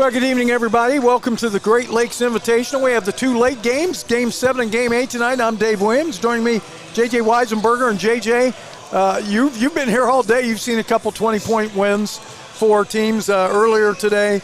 Well, good evening, everybody. Welcome to the Great Lakes Invitational. We have the two late games, Game 7 and Game 8 tonight. I'm Dave Williams. Joining me, J.J. Weisenberger. And J.J., you've been here all day. You've seen a couple 20-point wins for teams earlier today.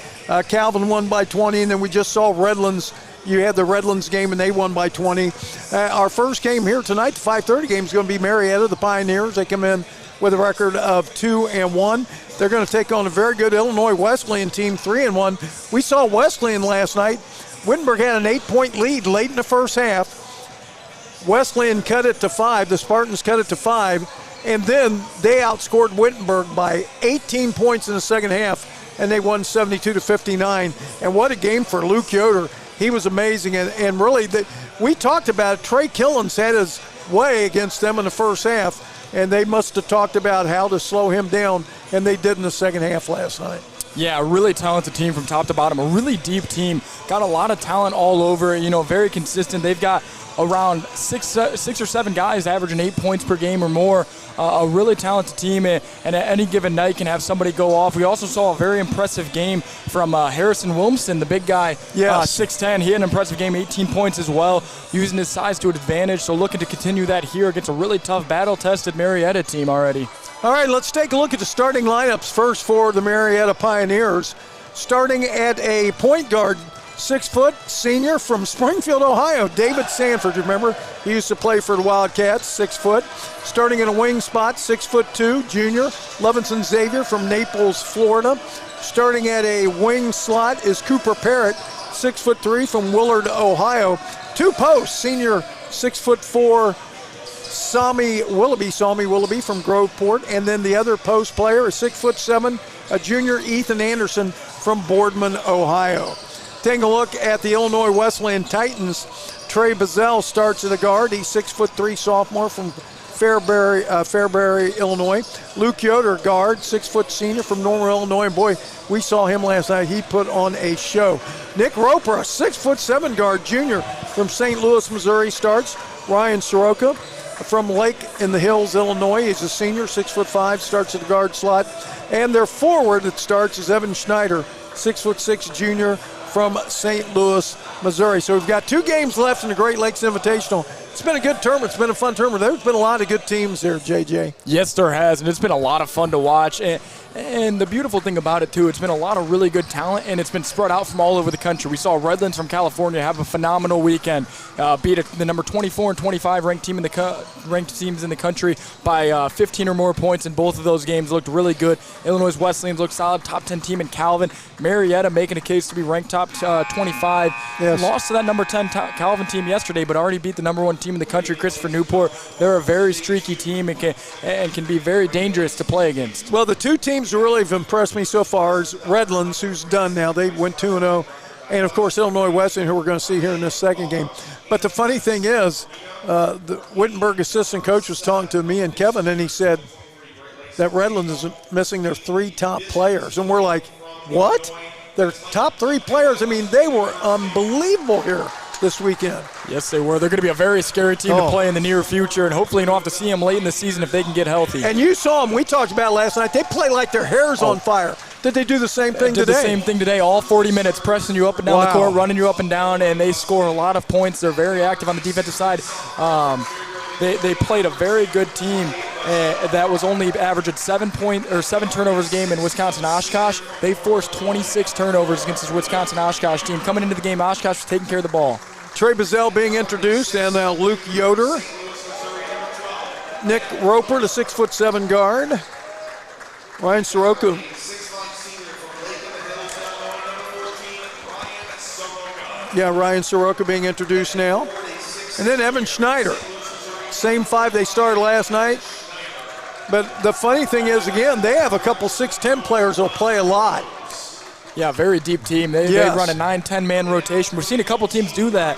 Calvin won by 20, and then we just saw Redlands. You had the Redlands game, and they won by 20. Our first game here tonight, the 5:30 game, is going to be Marietta, the Pioneers. They come in with a record of 2-1. They're going to take on a very good Illinois Wesleyan team, 3-1. We saw Wesleyan last night. Wittenberg had an 8-point lead late in the first half. Wesleyan cut it to 5. The Spartans cut it to 5. And then they outscored Wittenberg by 18 points in the second half, and they won 72-59. And what a game for Luke Yoder. He was amazing. And really, we talked about it. Trey Killens had his way against them in the first half, and they must have talked about how to slow him down, and they did in the second half last night. Yeah, a really talented team from top to bottom, a really deep team. Got a lot of talent all over, very consistent. They've got around six or seven guys averaging 8 points per game or more. A really talented team, and at any given night can have somebody go off. We also saw a very impressive game from Harrison Wilmson, the big guy, yes. 6'10". He had an impressive game, 18 points as well, using his size to an advantage. So looking to continue that here against a really tough, battle-tested Marietta team already. All right, let's take a look at the starting lineups first for the Marietta Pioneers. Starting at a point guard, 6-foot senior from Springfield, Ohio, David Sanford. Remember, he used to play for the Wildcats, 6 foot. Starting in a wing spot, 6'2", junior, Levinson Xavier from Naples, Florida. Starting at a wing slot is Cooper Parrott, 6'3", from Willard, Ohio. Two posts, senior 6'4", Sami Willoughby from Groveport, and then the other post player is 6'7", a junior, Ethan Anderson from Boardman, Ohio. Taking a look at the Illinois Wesleyan Titans, Trey Bazell starts at a guard. He's 6'3", sophomore from Fairbury, Illinois. Luke Yoder, guard, 6-foot senior from Normal, Illinois. And boy, we saw him last night. He put on a show. Nick Roper, a 6'7" guard, junior from St. Louis, Missouri, starts. Ryan Soroka from Lake in the Hills, Illinois. He's a senior, 6'5", starts at the guard slot. And their forward that starts is Evan Schneider, 6'6", junior from St. Louis, Missouri. So we've got 2 games left in the Great Lakes Invitational. It's been a good tournament. It's been a fun tournament. There's been a lot of good teams there, JJ. Yes, there has, and it's been a lot of fun to watch. And the beautiful thing about it, too, it's been a lot of really good talent, and it's been spread out from all over the country. We saw Redlands from California have a phenomenal weekend, beat the number 24 and 25 ranked teams in the country by 15 or more points in both of those games. Looked really good. Illinois Wesleyan looked solid, top 10 team in Calvin. Marietta making a case to be ranked top 25. Yes. Lost to that number 10 Calvin team yesterday, but already beat the number 1 team in the country, Christopher Newport. They're a very streaky team and can be very dangerous to play against. Well, the two teams that really have impressed me so far is Redlands, who's done now. They went 2-0. And, of course, Illinois Wesleyan, who we're going to see here in this second game. But the funny thing is, the Wittenberg assistant coach was talking to me and Kevin, and he said that Redlands is missing their 3 top players. And we're like, what? Their top 3 players? I mean, they were unbelievable here this weekend. Yes, they were. They're going to be a very scary team to play in the near future, and hopefully you don't have to see them late in the season if they can get healthy. And you saw them. We talked about it last night. They play like their hair's on fire. Did they do the same thing today? Did the same thing today, all 40 minutes, pressing you up and down the court, running you up and down, and they score a lot of points. They're very active on the defensive side. They played a very good team that was only averaging 7 turnovers a game in Wisconsin-Oshkosh. They forced 26 turnovers against this Wisconsin-Oshkosh team. Coming into the game, Oshkosh was taking care of the ball. Trey Bazell being introduced, and now Luke Yoder. Nick Roper, the 6'7" guard. Ryan Soroka. Ryan Soroka being introduced now. And then Evan Schneider. Same 5 they started last night. But the funny thing is, again, they have a couple 6'10" players that'll play a lot. Yeah, very deep team. They run a 9-10 man rotation. We've seen a couple teams do that.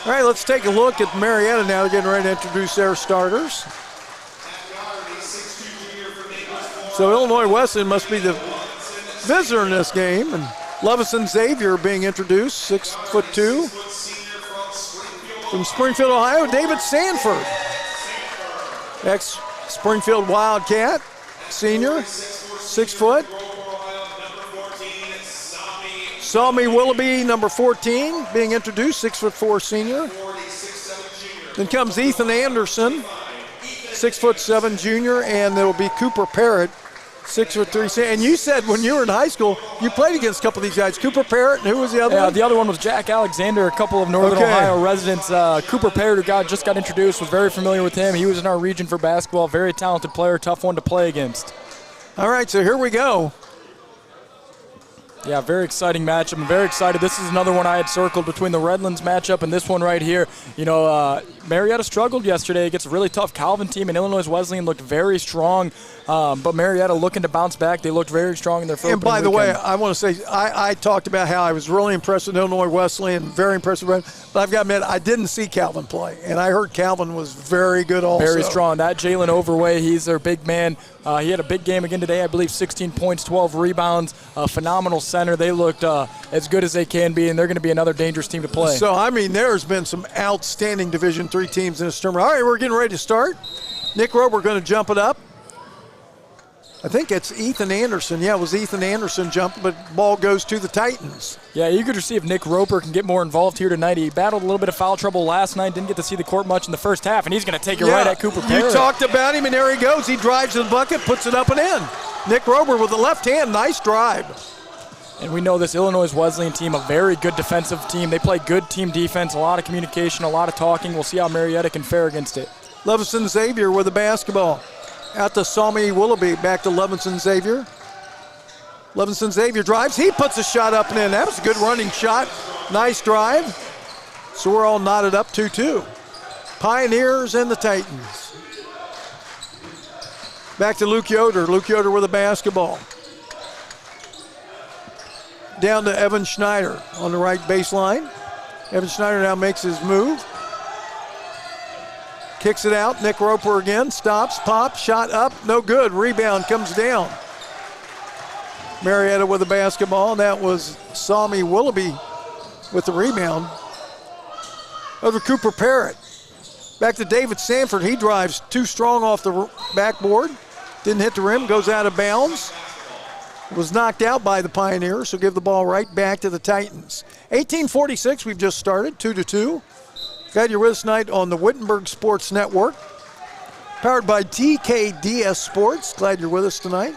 All right, let's take a look at Marietta now. They're getting ready to introduce their starters. So Illinois Wesleyan must be the visitor in this game. And Levinson Xavier being introduced, 6'2". From Springfield, Ohio, David Sanford. Ex-Springfield Wildcat, senior, 6 foot. Salmi Willoughby, number 14, being introduced, 6'4" senior. Then comes Ethan Anderson, 6'7" junior, and there will be Cooper Parrott, 6'3". And you said when you were in high school, you played against a couple of these guys. Cooper Parrott, and who was the other one? The other one was Jack Alexander, a couple of Northern Ohio residents. Cooper Parrott, who just got introduced, was very familiar with him. He was in our region for basketball. Very talented player, tough one to play against. All right, so here we go. Yeah, very exciting matchup. I'm very excited. This is another one I had circled between the Redlands matchup and this one right here. You know, Marietta struggled yesterday against a really tough Calvin team, and Illinois Wesleyan looked very strong. But Marietta looking to bounce back. They looked very strong in their first. And by the way, I want to say I talked about how I was really impressed with Illinois Wesleyan, very impressed with Redlands. But I've got to admit, I didn't see Calvin play, and I heard Calvin was very good also. Very strong. That Jalen Overway, he's their big man. He had a big game again today, I believe 16 points, 12 rebounds, a phenomenal center. They looked as good as they can be, and they're going to be another dangerous team to play. So, I mean, there's been some outstanding Division III teams in this tournament. All right, we're getting ready to start. Nick Roper going to jump it up. I think it's Ethan Anderson. Yeah, it was Ethan Anderson jumping, but ball goes to the Titans. Yeah, eager to see if Nick Roper can get more involved here tonight. He battled a little bit of foul trouble last night, didn't get to see the court much in the first half, and he's going to take it right at Cooper Parrott. You talked about him, and there he goes. He drives to the bucket, puts it up and in. Nick Roper with the left hand, nice drive. And we know this Illinois Wesleyan team, a very good defensive team. They play good team defense, a lot of communication, a lot of talking. We'll see how Marietta can fare against it. Levinson Xavier with the basketball. Out to Salmi Willoughby, back to Levinson Xavier. Levinson Xavier drives. He puts a shot up and in. That was a good running shot. Nice drive. So we're all knotted up 2-2. Pioneers and the Titans. Back to Luke Yoder. Luke Yoder with the basketball. Down to Evan Schneider on the right baseline. Evan Schneider now makes his move. Kicks it out. Nick Roper again. Stops. Pop. Shot up. No good. Rebound comes down. Marietta with the basketball. That was Salmi Willoughby with the rebound. Over Cooper Parrott. Back to David Sanford. He drives too strong off the backboard. Didn't hit the rim. Goes out of bounds. Was knocked out by the Pioneers, so give the ball right back to the Titans. 18:46. We've just started. 2-2. Glad you're with us tonight on the Wittenberg Sports Network. Powered by TKDS Sports. Glad you're with us tonight.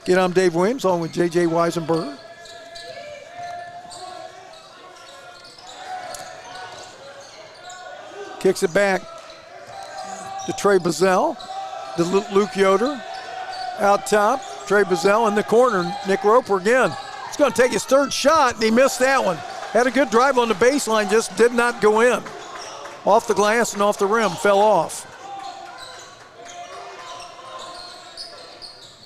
Again, I'm Dave Williams, along with J.J. Weisenberger. Kicks it back to Trey Bazell. To Luke Yoder. Out top. Trey Bazell in the corner. Nick Roper again. He's going to take his third shot, and he missed that one. Had a good drive on the baseline, just did not go in. Off the glass and off the rim, fell off.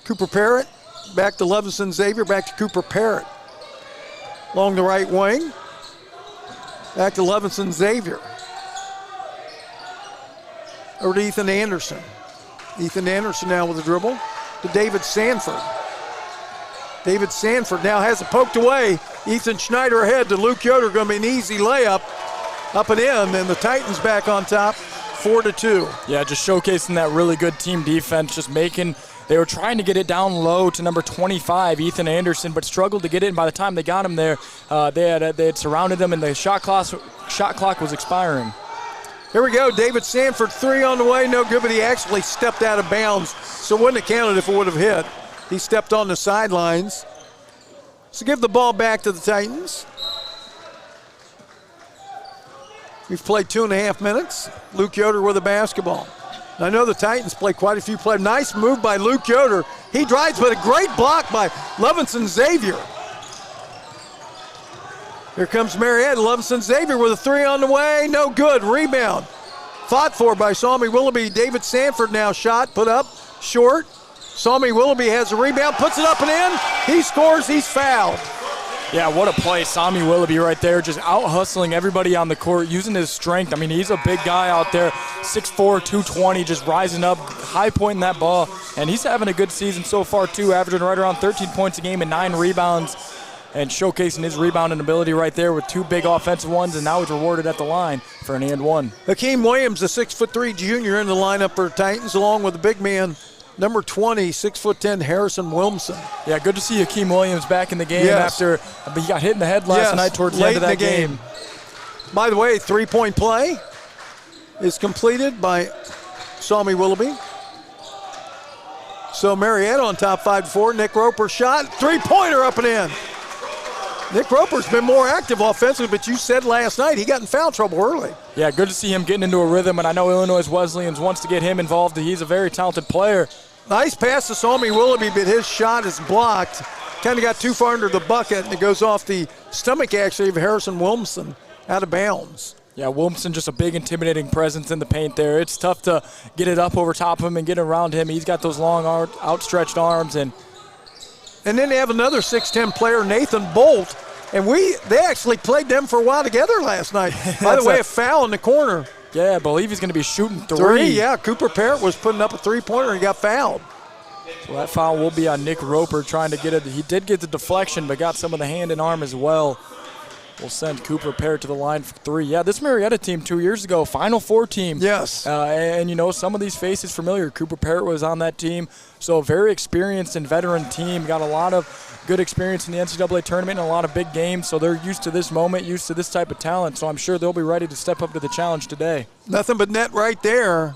Cooper Parrott, back to Levinson Xavier, back to Cooper Parrott. Along the right wing, back to Levinson Xavier. Over to Ethan Anderson. Ethan Anderson now with the dribble to David Sanford. David Sanford now has it poked away. Ethan Schneider ahead to Luke Yoder. Going to be an easy layup. Up and in, and the Titans back on top, 4-2. Yeah, just showcasing that really good team defense, they were trying to get it down low to number 25, Ethan Anderson, but struggled to get it, and by the time they got him there, they had surrounded him, and the shot clock was expiring. Here we go, David Sanford, three on the way, no good, but he actually stepped out of bounds, so wouldn't have counted if it would have hit. He stepped on the sidelines. So give the ball back to the Titans. We've played 2.5 minutes. Luke Yoder with the basketball. I know the Titans play quite a few players. Nice move by Luke Yoder. He drives, but a great block by Levinson Xavier. Here comes Marietta. Levinson Xavier with a three on the way. No good. Rebound. Fought for by Salmi Willoughby. David Sanford now shot. Put up. Short. Salmi Willoughby has a rebound. Puts it up and in. He scores. He's fouled. Yeah, what a play. Salmi Willoughby right there, just out-hustling everybody on the court, using his strength. I mean, he's a big guy out there, 6'4", 220, just rising up, high pointing that ball. And he's having a good season so far, too, averaging right around 13 points a game and 9 rebounds, and showcasing his rebounding ability right there with 2 big offensive ones, and now he's rewarded at the line for an and one. Hakeem Williams, the 6'3" junior in the lineup for Titans, along with the big man, Number 20, 6'10", Harrison Williamson. Yeah, good to see Hakeem Williams back in the game after he got hit in the head last night towards the end of that game. By the way, three-point play is completed by Sami Willoughby. So Marietta on top 5-4. Nick Roper shot. Three-pointer up and in. Nick Roper's been more active offensively, but you said last night he got in foul trouble early. Yeah, good to see him getting into a rhythm, and I know Illinois Wesleyan wants to get him involved. He's a very talented player. Nice pass to Sami Willoughby, but his shot is blocked. Kind of got too far under the bucket, and it goes off the stomach, actually, of Harrison Williamson out of bounds. Yeah, Williamson just a big, intimidating presence in the paint there. It's tough to get it up over top of him and get around him. He's got those long, outstretched arms. And then they have another 6'10" player, Nathan Bolt, and they actually played them for a while together last night. By the way, a foul in the corner. Yeah, I believe he's going to be shooting three. Yeah, Cooper Parrott was putting up a three-pointer and got fouled. So that foul will be on Nick Roper trying to get it. He did get the deflection, but got some of the hand and arm as well. We'll send Cooper Parrott to the line for three. Yeah, this Marietta team 2 years ago, Final Four team. Yes. And, you know, some of these faces familiar. Cooper Parrott was on that team. So a very experienced and veteran team. Got a lot of good experience in the NCAA tournament and a lot of big games. So they're used to this moment, used to this type of talent. So I'm sure they'll be ready to step up to the challenge today. Nothing but net right there.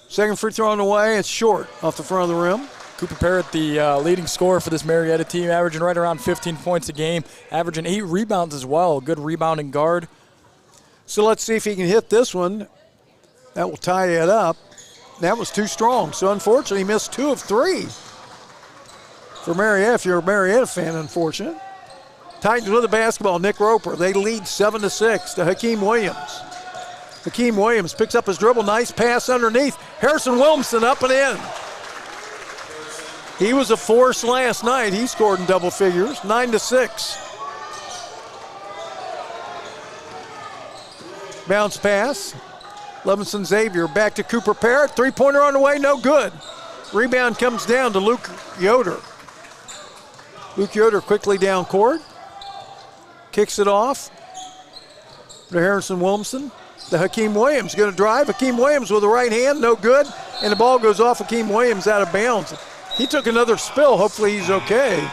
Second free throw on the way. It's short off the front of the rim. Cooper Parrott, the leading scorer for this Marietta team, averaging right around 15 points a game, averaging 8 rebounds as well. Good rebounding guard. So let's see if he can hit this one. That will tie it up. That was too strong. So unfortunately, he missed 2 of 3 for Marietta. If you're a Marietta fan, unfortunate. Titans with the basketball. Nick Roper. They lead 7-6 to Hakeem Williams. Hakeem Williams picks up his dribble. Nice pass underneath. Harrison Williamson up and in. He was a force last night. He scored in double figures, 9-6. Bounce pass. Levinson Xavier back to Cooper Parrott. Three-pointer on the way, no good. Rebound comes down to Luke Yoder. Luke Yoder quickly down court. Kicks it off to Harrison Williamson. The Hakeem Williams going to drive. Hakeem Williams with the right hand, no good. And the ball goes off Hakeem Williams out of bounds. He took another spill. Hopefully he's okay.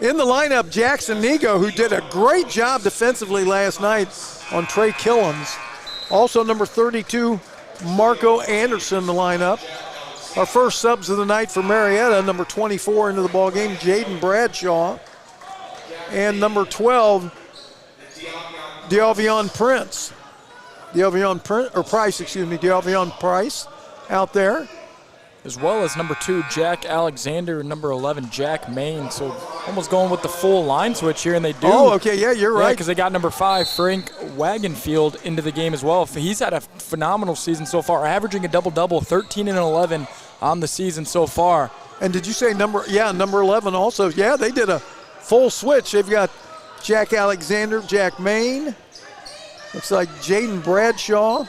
In the lineup, Jackson Nego, who did a great job defensively last night on Trey Killens. Also number 32, Marco Anderson in the lineup. Our first subs of the night for Marietta, number 24 into the ballgame, Jaden Bradshaw. And number 12, Delvion Price out there. As well as number 2, Jack Alexander, and number 11, Jack Main. So almost going with the full line switch here, and they do. Oh, okay, yeah, you're right. Because they got number 5, Frank Wagenfield, into the game as well. He's had a phenomenal season so far, averaging a double-double, 13 and 11 on the season so far. And did you say number 11 also? Yeah, they did a full switch. They've got Jack Alexander, Jack Main. Looks like Jaden Bradshaw,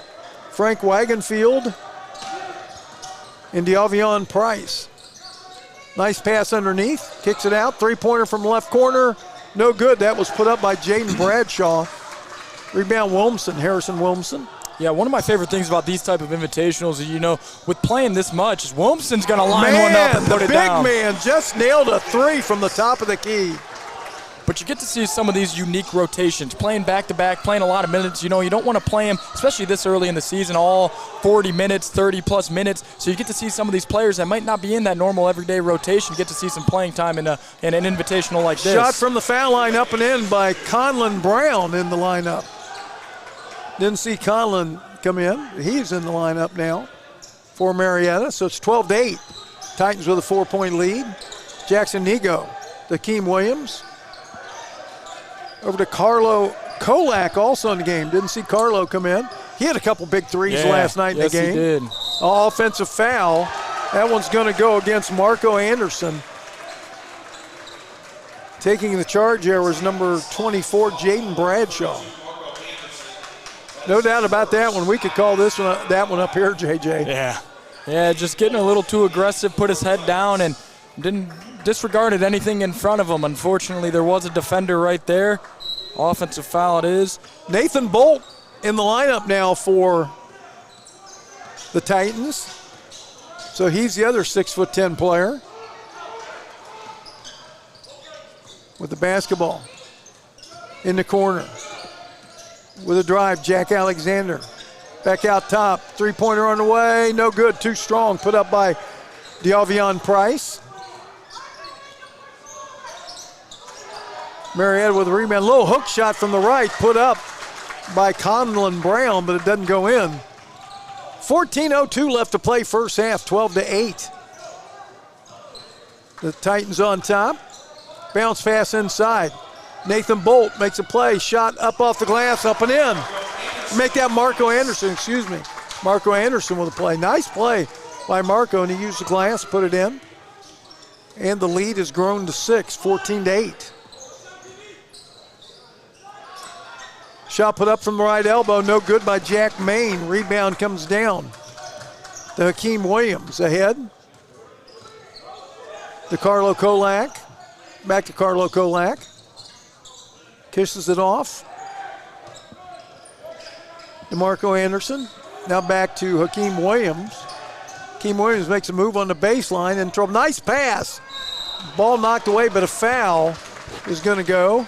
Frank Wagenfield, and Delvion Price. Nice pass underneath, kicks it out, three-pointer from left corner, no good. That was put up by Jaden Bradshaw. Rebound Williamson, Harrison Williamson. Yeah, one of my favorite things about these type of invitationals is, you know, with playing this much, is Williamson's going to line one up and put it down. The big man just nailed a 3 from the top of the key. But you get to see some of these unique rotations, playing back-to-back, playing a lot of minutes. You know, you don't want to play them, especially this early in the season, all 40 minutes, 30-plus minutes. So you get to see some of these players that might not be in that normal everyday rotation, get to see some playing time in an invitational like this. Shot from the foul line up and in by Conlon Brown in the lineup. Didn't see Conlon come in. He's in the lineup now for Marietta. So it's 12-8. Titans with a 4-point lead. Jackson Nego, Hakeem Williams. Over to Carlo Kolak, also in the game. Didn't see Carlo come in. He had a couple big threes last night in the game. Yes, he did. Offensive foul. That one's going to go against Marco Anderson. Taking the charge there was number 24, Jaden Bradshaw. No doubt about that one. We could call that one up here, JJ. Yeah, just getting a little too aggressive, put his head down, and disregarded anything in front of him. Unfortunately, there was a defender right there. Offensive foul it is. Nathan Bolt in the lineup now for the Titans. So he's the other 6'10" player with the basketball in the corner. With a drive, Jack Alexander. Back out top, three-pointer on the way, no good, too strong, put up by De'Avion Price. Marietta with a rebound, little hook shot from the right, put up by Conlon Brown, but it doesn't go in. 14:02 left to play first half, 12-8. The Titans on top. Bounce pass inside. Nathan Bolt makes a play, shot up off the glass, up and in. Make that Marco Anderson, Marco Anderson with a play. Nice play by Marco, and he used the glass, put it in. And the lead has grown to 6, 14-8. Shot put up from the right elbow, no good by Jack Main. Rebound comes down to Hakeem Williams. Ahead to Carlo Kolak. Back to Carlo Kolak. Kisses it off. DeMarco Anderson. Now back to Hakeem Williams. Hakeem Williams makes a move on the baseline and trouble. Nice pass. Ball knocked away, but a foul is going to go.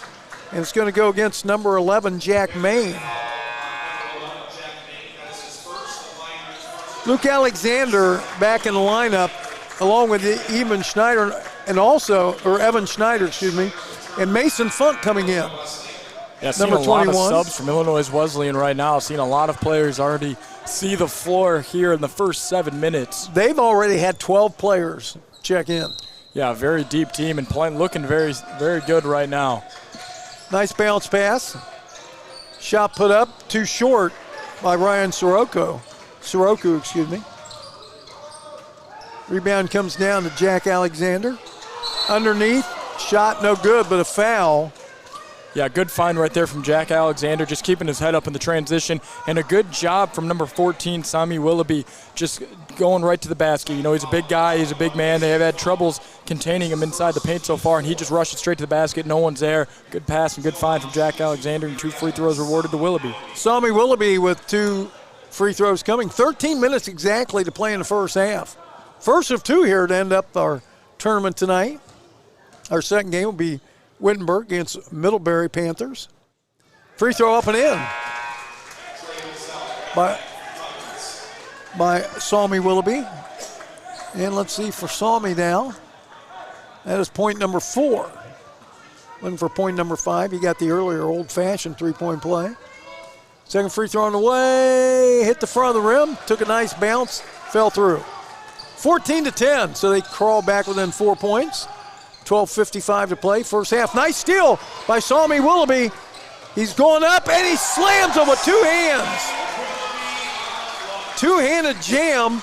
And it's going to go against number 11, Jack Main. Luke Alexander back in the lineup, along with Evan Schneider and Evan Schneider, and Mason Funk coming in. Yeah, number 21. A lot of subs from Illinois Wesleyan right now. Seen a lot of players already see the floor here in the first 7 minutes. They've already had 12 players check in. Yeah, very deep team and playing, looking very, very good right now. Nice bounce pass. Shot put up, too short by Ryan Soroku. Rebound comes down to Jack Alexander. Underneath, shot no good, but a foul. Yeah, good find right there from Jack Alexander, just keeping his head up in the transition. And a good job from number 14, Sami Willoughby, just going right to the basket. You know, he's a big guy, he's a big man. They have had troubles containing him inside the paint so far, and he just rushes straight to the basket. No one's there. Good pass and good find from Jack Alexander, and 2 free throws rewarded to Willoughby. Sami Willoughby with 2 free throws coming. 13 minutes exactly to play in the first half. First of 2 here to end up our tournament tonight. Our second game will be Wittenberg against Middlebury Panthers. Free throw up and in by Sami Willoughby. And let's see for Sami now. That is point number 4. Looking for point number 5. He got the earlier old-fashioned three-point play. Second free throw on the way. Hit the front of the rim. Took a nice bounce. Fell through. 14-10. So they crawl back within 4 points. 12:55 to play, first half. Nice steal by Sami Willoughby. He's going up, and he slams him with 2 hands. Two-handed jam,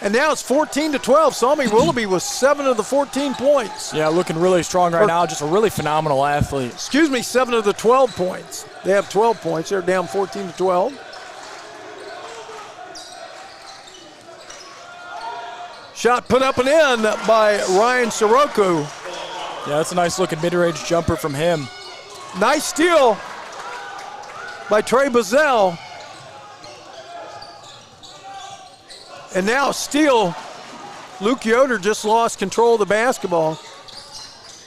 and now it's 14-12. Sami Willoughby with 7 of the 14 points. Yeah, looking really strong right now. Just a really phenomenal athlete. 7 of the 12 points. They have 12 points. They're down 14-12. Shot put up and in by Ryan Soroku. Yeah, that's a nice looking mid-range jumper from him. Nice steal by Trey Bazell. And now steal. Luke Yoder just lost control of the basketball.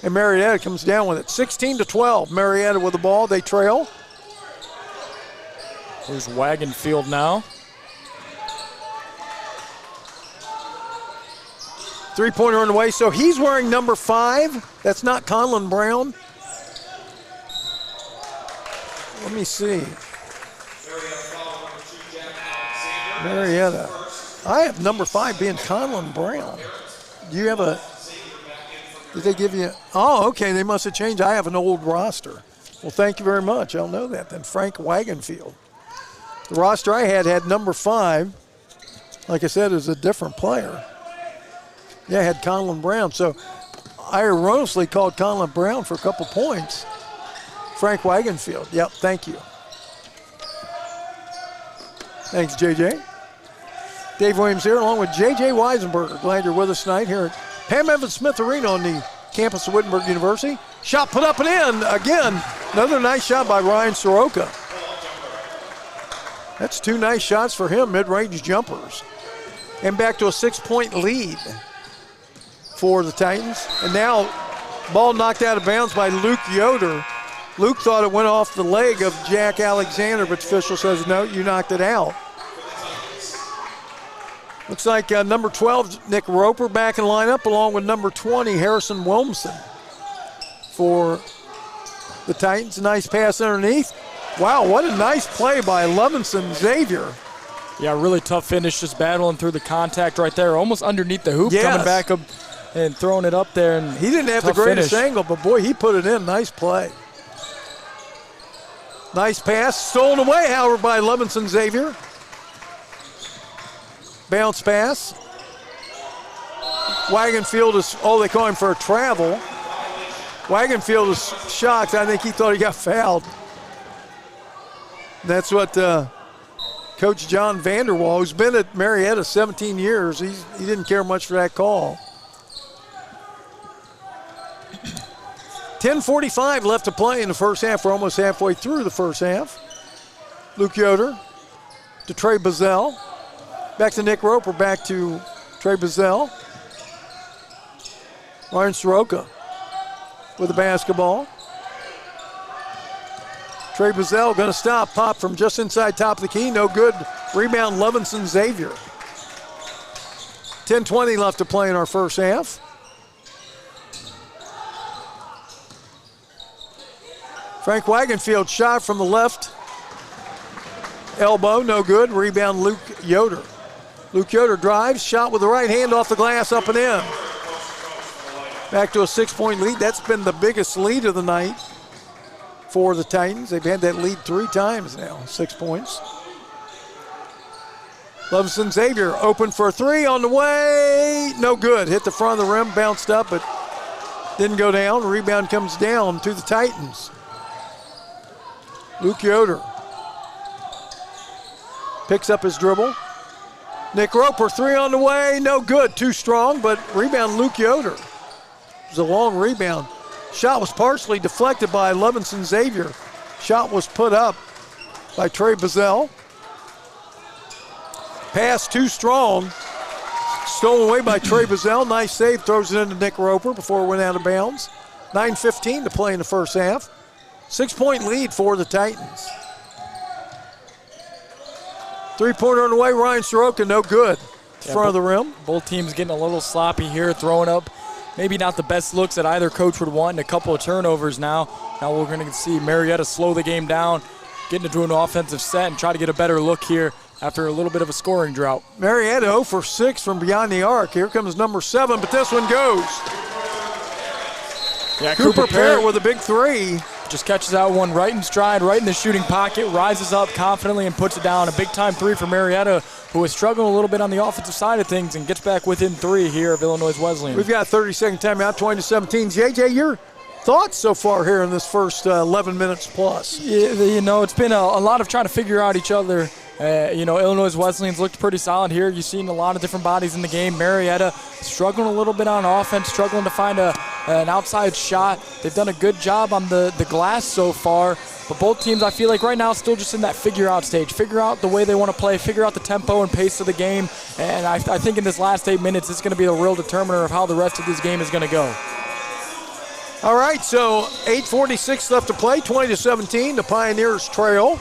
And Marietta comes down with it. 16-12. Marietta with the ball. They trail. Here's Wagonfield now. Three-pointer on the way. So he's wearing number 5. That's not Conlon Brown. Let me see. Marietta. I have number 5 being Conlon Brown. Do you have a... Did they give you... Oh, okay. They must have changed. I have an old roster. Well, thank you very much. I'll know that then. Frank Wagonfield. The roster I had number 5. Like I said, is a different player. Yeah, I had Conlon Brown. So I erroneously called Conlon Brown for a couple points. Frank Wagonfield. Yep, thank you. Thanks, JJ. Dave Williams here along with JJ Weisenberger. Glad you're with us tonight here at Pam Evans Smith Arena on the campus of Wittenberg University. Shot put up and in. Again, another nice shot by Ryan Soroka. That's 2 nice shots for him, mid-range jumpers. and back to a 6-point lead for the Titans. And now ball knocked out of bounds by Luke Yoder. Luke thought it went off the leg of Jack Alexander, but the official says, no, you knocked it out. Looks like number 12, Nick Roper, back in lineup, along with number 20, Harrison Wilmson for the Titans. A nice pass underneath. Wow, what a nice play by Levinson Xavier. Yeah, really tough finish, just battling through the contact right there, almost underneath the hoop, coming back up and throwing it up there. And he didn't have the greatest angle, but boy, he put it in. Nice play. Nice pass, stolen away, however, by Levinson Xavier. Bounce pass. Wagonfield is, they call him for a travel. Wagonfield is shocked. I think he thought he got fouled. That's what Coach John Vanderwall, who's been at Marietta 17 years, he didn't care much for that call. 10:45 left to play in the first half. We're almost halfway through the first half. Luke Yoder to Trey Bazell. Back to Nick Roper, back to Trey Bazell. Ryan Soroka with the basketball. Trey Bazell going to stop. Pop from just inside top of the key. No good. Rebound, Levinson Xavier. 10:20 left to play in our first half. Frank Wagonfield shot from the left elbow, no good. Rebound, Luke Yoder. Luke Yoder drives, shot with the right hand off the glass, up and in. Back to a 6-point lead. That's been the biggest lead of the night for the Titans. They've had that lead 3 times now, 6 points. Levinson Xavier open for a 3 on the way. No good. Hit the front of the rim, bounced up, but didn't go down. Rebound comes down to the Titans. Luke Yoder picks up his dribble. Nick Roper, 3 on the way, no good, too strong, but rebound Luke Yoder. It was a long rebound. Shot was partially deflected by Levinson Xavier. Shot was put up by Trey Bazell. Pass too strong. Stolen away by Trey Bazell. Nice save, throws it into Nick Roper before it went out of bounds. 9:15 to play in the first half. 6-point lead for the Titans. 3-pointer on the way, Ryan Soroka, no good. Front of the rim. Both teams getting a little sloppy here, throwing up maybe not the best looks that either coach would want, and a couple of turnovers now. Now we're going to see Marietta slow the game down, get into an offensive set, and try to get a better look here after a little bit of a scoring drought. Marietta 0 for 6 from beyond the arc. Here comes number 7, but this one goes. Yeah, Cooper Parrott with a big 3. Just catches that one right in stride, right in the shooting pocket, rises up confidently and puts it down. A big-time 3 for Marietta, who is struggling a little bit on the offensive side of things and gets back within 3 here of Illinois Wesleyan. We've got a 30-second timeout, 20-17. JJ, your thoughts so far here in this first 11 minutes plus? Yeah, it's been a lot of trying to figure out each other. Illinois Wesleyan's looked pretty solid here. You've seen a lot of different bodies in the game. Marietta struggling a little bit on offense, struggling to find an outside shot. They've done a good job on the glass so far. But both teams, I feel like right now, still just in that figure-out stage. Figure out the way they want to play, figure out the tempo and pace of the game. And I think in this last 8 minutes, it's going to be a real determiner of how the rest of this game is going to go. All right, so 8:46 left to play, 20-17. The Pioneers trail.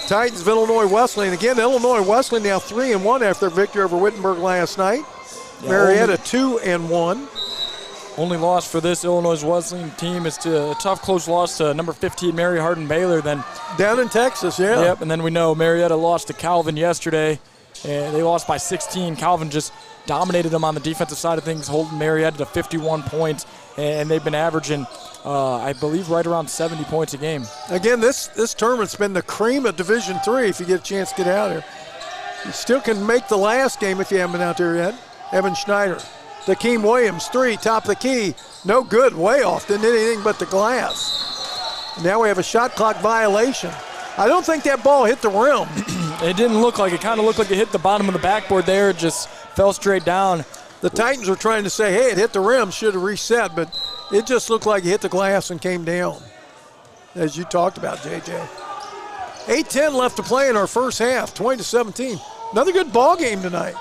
Titans of Illinois Wesleyan. Again, Illinois Wesleyan now 3-1 after their victory over Wittenberg last night. Yeah, Marietta 2-1. Only loss for this Illinois Wesleyan team is to a tough, close loss to number 15, Mary Hardin Baylor. Then down in Texas, yeah. Yep, and then we know Marietta lost to Calvin yesterday. And they lost by 16. Calvin just dominated them on the defensive side of things, holding Marietta to 51 points. And they've been averaging, I believe, right around 70 points a game. Again, this tournament's been the cream of Division III if you get a chance to get out here. You still can make the last game if you haven't been out there yet. Evan Schneider. Dakeem Williams, 3, top of the key. No good, way off. Didn't hit anything but the glass. Now we have a shot clock violation. I don't think that ball hit the rim. It didn't look like it. Kind of looked like it hit the bottom of the backboard there. It just fell straight down. The Titans were trying to say, hey, it hit the rim, should have reset, but it just looked like it hit the glass and came down, as you talked about, JJ. 8:10 left to play in our first half, 20-17. Another good ball game tonight.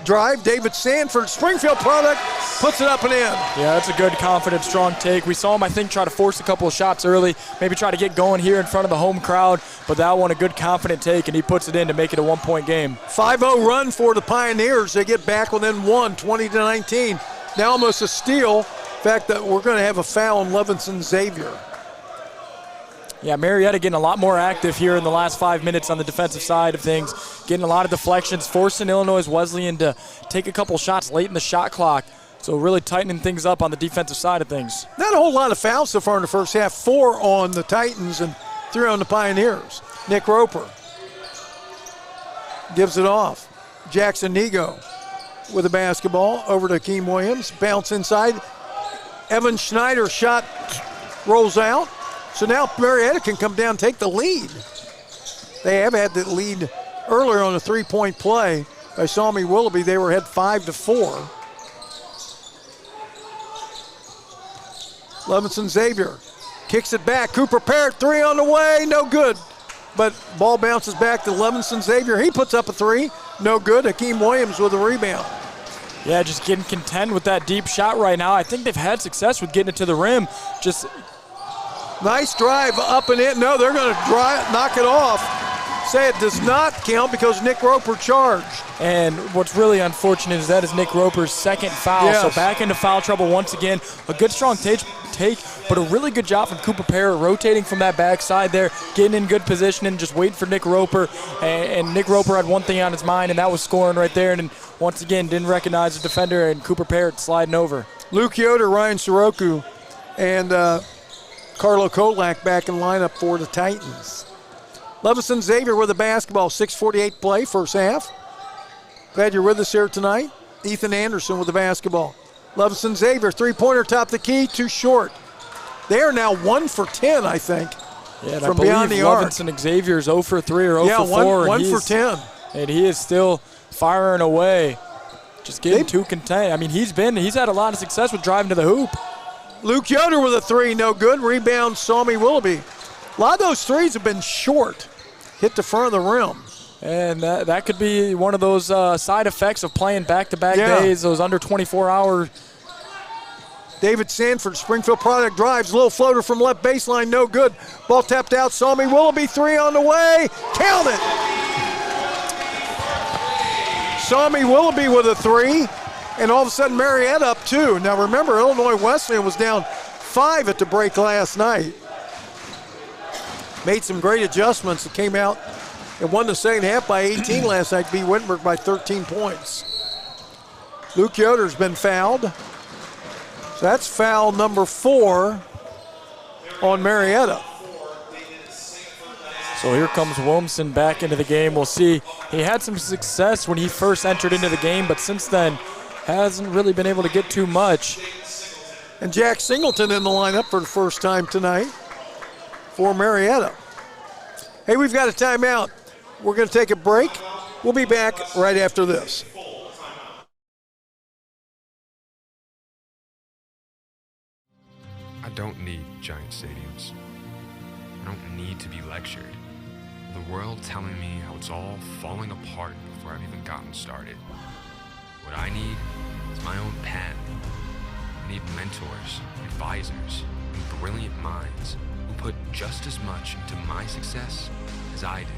Drive, David Sanford, Springfield product, puts it up and in. Yeah, that's a good, confident, strong take. We saw him, I think, try to force a couple of shots early, maybe try to get going here in front of the home crowd, but that one a good, confident take, and he puts it in to make it a 1-point game. 5-0 run for the Pioneers. They get back within one, 20-19. Now almost a steal. In fact, that we're going to have a foul on Levinson Xavier. Yeah, Marietta getting a lot more active here in the last 5 minutes on the defensive side of things, getting a lot of deflections, forcing Illinois Wesleyan to take a couple shots late in the shot clock. So really tightening things up on the defensive side of things. Not a whole lot of fouls so far in the first half. 4 on the Titans and 3 on the Pioneers. Nick Roper gives it off. Jackson Nego with the basketball over to Akeem Williams. Bounce inside. Evan Schneider's shot rolls out. So now Marietta can come down and take the lead. They have had the lead earlier on a 3-point play by Salmi Willoughby. They were ahead 5-4. Levinson Xavier kicks it back. Cooper Parrott, 3 on the way, no good. But ball bounces back to Levinson Xavier. He puts up a 3, no good. Akeem Williams with a rebound. Yeah, just getting content with that deep shot right now. I think they've had success with getting it to the rim. Just nice drive up and in. No, they're going to knock it off. Say it does not count because Nick Roper charged. And what's really unfortunate is that is Nick Roper's second foul. Yes. So back into foul trouble once again. A good strong take, but a really good job from Cooper Parrott rotating from that backside there, getting in good position and just waiting for Nick Roper. And Nick Roper had one thing on his mind, and that was scoring right there. And then once again, didn't recognize the defender, and Cooper Parrott sliding over. Luke Yoder, Ryan Soroku, and Carlo Kolak back in lineup for the Titans. Levinson Xavier with the basketball, 6:48 play, first half. Glad you're with us here tonight. Ethan Anderson with the basketball. Levinson Xavier, three-pointer, top the key, too short. They are now 1 for 10, I think, yeah, from beyond the arc. Levinson Xavier's 0 for 3 or 0 for 4. One for 10. And he is still firing away, just getting too content. I mean, he's had a lot of success with driving to the hoop. Luke Yoder with a 3, no good. Rebound, Salmi Willoughby. A lot of those threes have been short. Hit the front of the rim. And that could be one of those side effects of playing back-to-back days, those under 24-hour. David Sanford, Springfield product, drives. Little floater from left baseline, no good. Ball tapped out, Salmi Willoughby, 3 on the way. Count it! Salmi Willoughby with a 3, and all of a sudden Marietta up 2. Now remember, Illinois Wesleyan was down 5 at the break last night. Made some great adjustments and came out and won the second half by 18 last night, beat Wittenberg by 13 points. Luke Yoder's been fouled. So that's foul number 4 on Marietta. So here comes Wilmson back into the game. We'll see. He had some success when he first entered into the game, but since then hasn't really been able to get too much. And Jack Singleton in the lineup for the first time tonight for Marietta. Hey, we've got a timeout. We're going to take a break. We'll be back right after this. I don't need giant stadiums. I don't need to be lectured. The world telling me how it's all falling apart before I've even gotten started. What I need is my own pen. I need mentors, advisors, and brilliant minds who put just as much into my success as I do.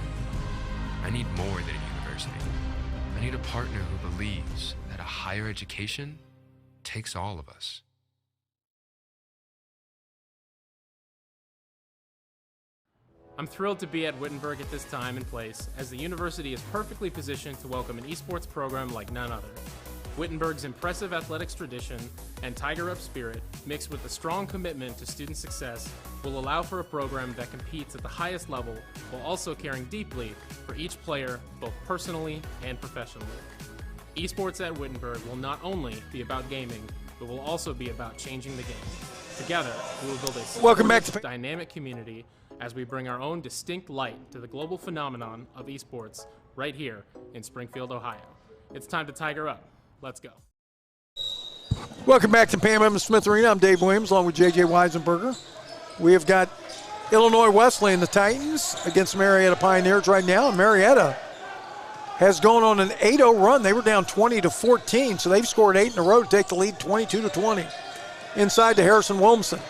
I need more than a university. I need a partner who believes that a higher education takes all of us. I'm thrilled to be at Wittenberg at this time and place, as the university is perfectly positioned to welcome an esports program like none other. Wittenberg's impressive athletics tradition and Tiger Up spirit, mixed with a strong commitment to student success, will allow for a program that competes at the highest level while also caring deeply for each player, both personally and professionally. Esports at Wittenberg will not only be about gaming, but will also be about changing the game. Together, we will build a Welcome back to dynamic community as we bring our own distinct light to the global phenomenon of esports right here in Springfield, Ohio. It's time to Tiger Up. Let's go. Welcome back to Pam Evans Smith Arena. I'm Dave Williams along with J.J. Weisenberger. We have got Illinois Wesleyan, the Titans, against Marietta Pioneers right now. And Marietta has gone on an 8-0 run. They were down 20-14, so they've scored 8 in a row to take the lead 22-20. Inside to Harrison Williamson.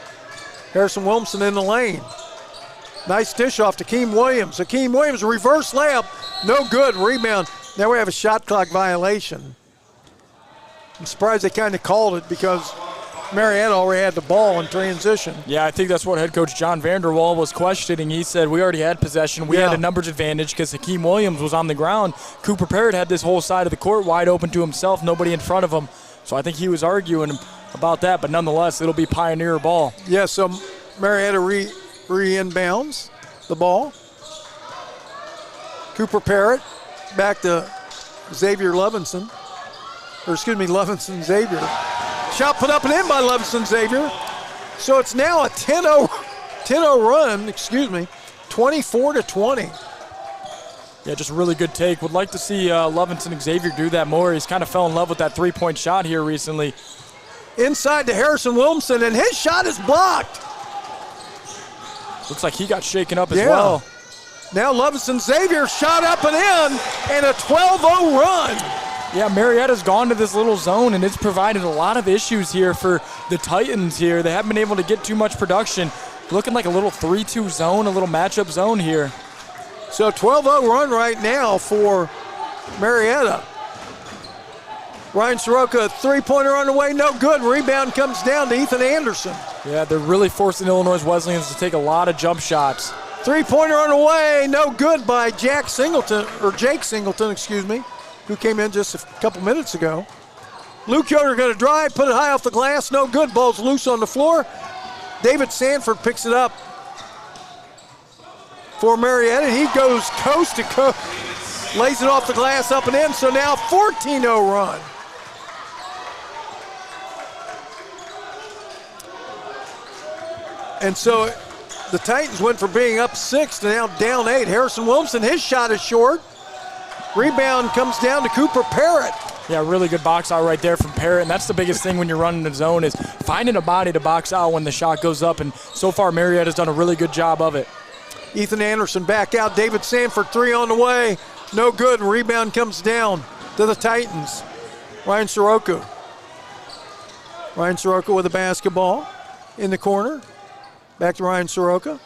Harrison Williamson in the lane. Nice dish off to Akeem Williams. Akeem Williams, reverse layup, no good, rebound. Now we have a shot clock violation. I'm surprised they kind of called it because Marietta already had the ball in transition. Yeah, I think that's what head coach John Vanderwall was questioning. He said, we already had possession. We had a numbers advantage because Akeem Williams was on the ground. Cooper Parrott had this whole side of the court wide open to himself, nobody in front of him. So I think he was arguing about that, but nonetheless, it'll be Pioneer ball. Yeah, so Marietta re-inbounds the ball. Cooper Parrott back to Xavier Levinson. Levinson Xavier. Shot put up and in by Levinson Xavier. So it's now a 10-0 run, 24-20. Yeah, just a really good take. Would like to see Levinson Xavier do that more. He's kind of fell in love with that three-point shot here recently. Inside to Harrison Williamson, and his shot is blocked. Looks like he got shaken up as well. Now Levinson Xavier shot up and in, and a 12-0 run. Yeah, Marietta's gone to this little zone, and it's provided a lot of issues here for the Titans here. They haven't been able to get too much production. Looking like a little 3-2 zone, a little matchup zone here. So 12-0 run right now for Marietta. Ryan Soroka, three-pointer on the way, no good. Rebound comes down to Ethan Anderson. Yeah, they're really forcing Illinois Wesleyans to take a lot of jump shots. Three-pointer on the way, no good by Jake Singleton, who came in just a couple minutes ago. Luke Yoder going to drive, put it high off the glass, no good. Ball's loose on the floor. David Sanford picks it up for Marietta. He goes coast to coast, lays it off the glass up and in, so now 14-0 run. And so the Titans went from being up 6 to now down 8. Harrison Williamson, his shot is short. Rebound comes down to Cooper Parrott. Yeah, really good box out right there from Parrott, and that's the biggest thing when you're running the zone is finding a body to box out when the shot goes up, and so far Marietta's done a really good job of it. Ethan Anderson back out. David Sanford, three on the way. No good, and rebound comes down to the Titans. Ryan Soroka. Ryan Soroka with the basketball in the corner. Back to Ryan Soroka.